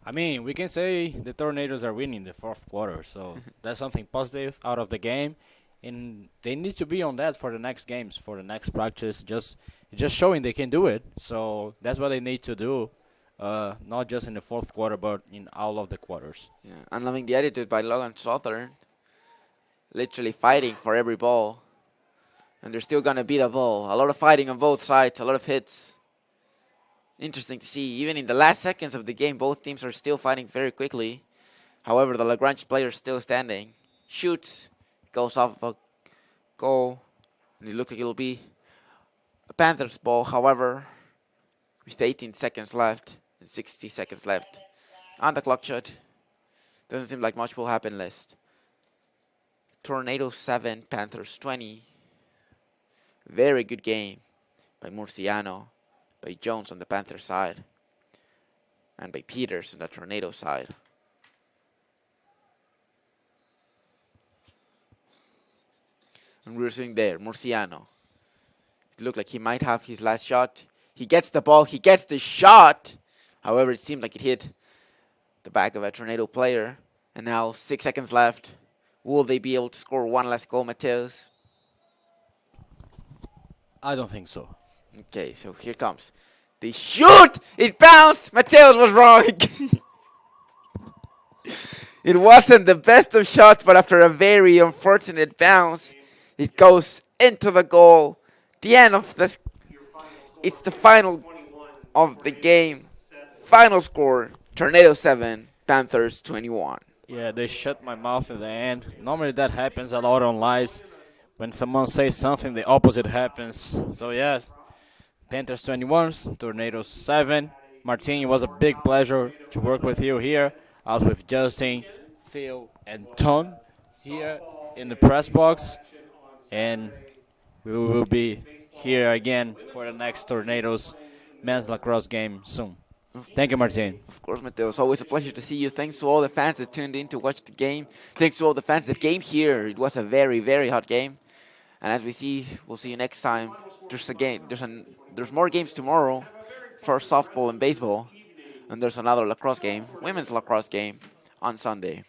I mean, we can say the Tornadoes are winning the fourth quarter, so that's something positive out of the game, and they need to be on that for the next games, for the next practice, just showing they can do it. So that's what they need to do, not just in the fourth quarter, but in all of the quarters. Yeah, and loving the attitude by Logan Southern, literally fighting for every ball, and they're still gonna beat a ball. A lot of fighting on both sides, a lot of hits. Interesting to see. Even in the last seconds of the game, both teams are still fighting very quickly. However, the LaGrange player is still standing. Shoots. Goes off a goal. And it looks like it'll be a Panthers ball. However, with 18 seconds left and 60 seconds left on the clock shot, doesn't seem like much will happen left. Tornadoes 7, Panthers 20. Very good game by Murciano, by Jones on the Panther side, and by Peters on the Tornado side. And we're seeing there, Murciano. It looked like he might have his last shot. He gets the ball, he gets the shot. However, it seemed like it hit the back of a Tornado player. And now 6 seconds left. Will they be able to score one last goal, Mateus? I don't think so. Okay, so here comes. They shoot! It bounced! Mateus was wrong! It wasn't the best of shots, but after a very unfortunate bounce, it goes into the goal. The end of the... It's the final of the game. Final score, Tornado 7, Panthers 21. Yeah, they shut my mouth in the end. Normally that happens a lot on lives, when someone says something, the opposite happens. So yes, Panthers 21, Tornadoes 7. Martin, it was a big pleasure to work with you here. I was with Justin, Phil, and Ton here in the press box, and we will be here again for the next Tornadoes men's lacrosse game soon. Thank you, Martin. Of course, Mateo. It's always a pleasure to see you. Thanks to all the fans that tuned in to watch the game. Thanks to all the fans that came here. It was a very, very hot game. And as we see, we'll see you next time. There's a game. There's more games tomorrow for softball and baseball, and there's another lacrosse game, women's lacrosse game, on Sunday.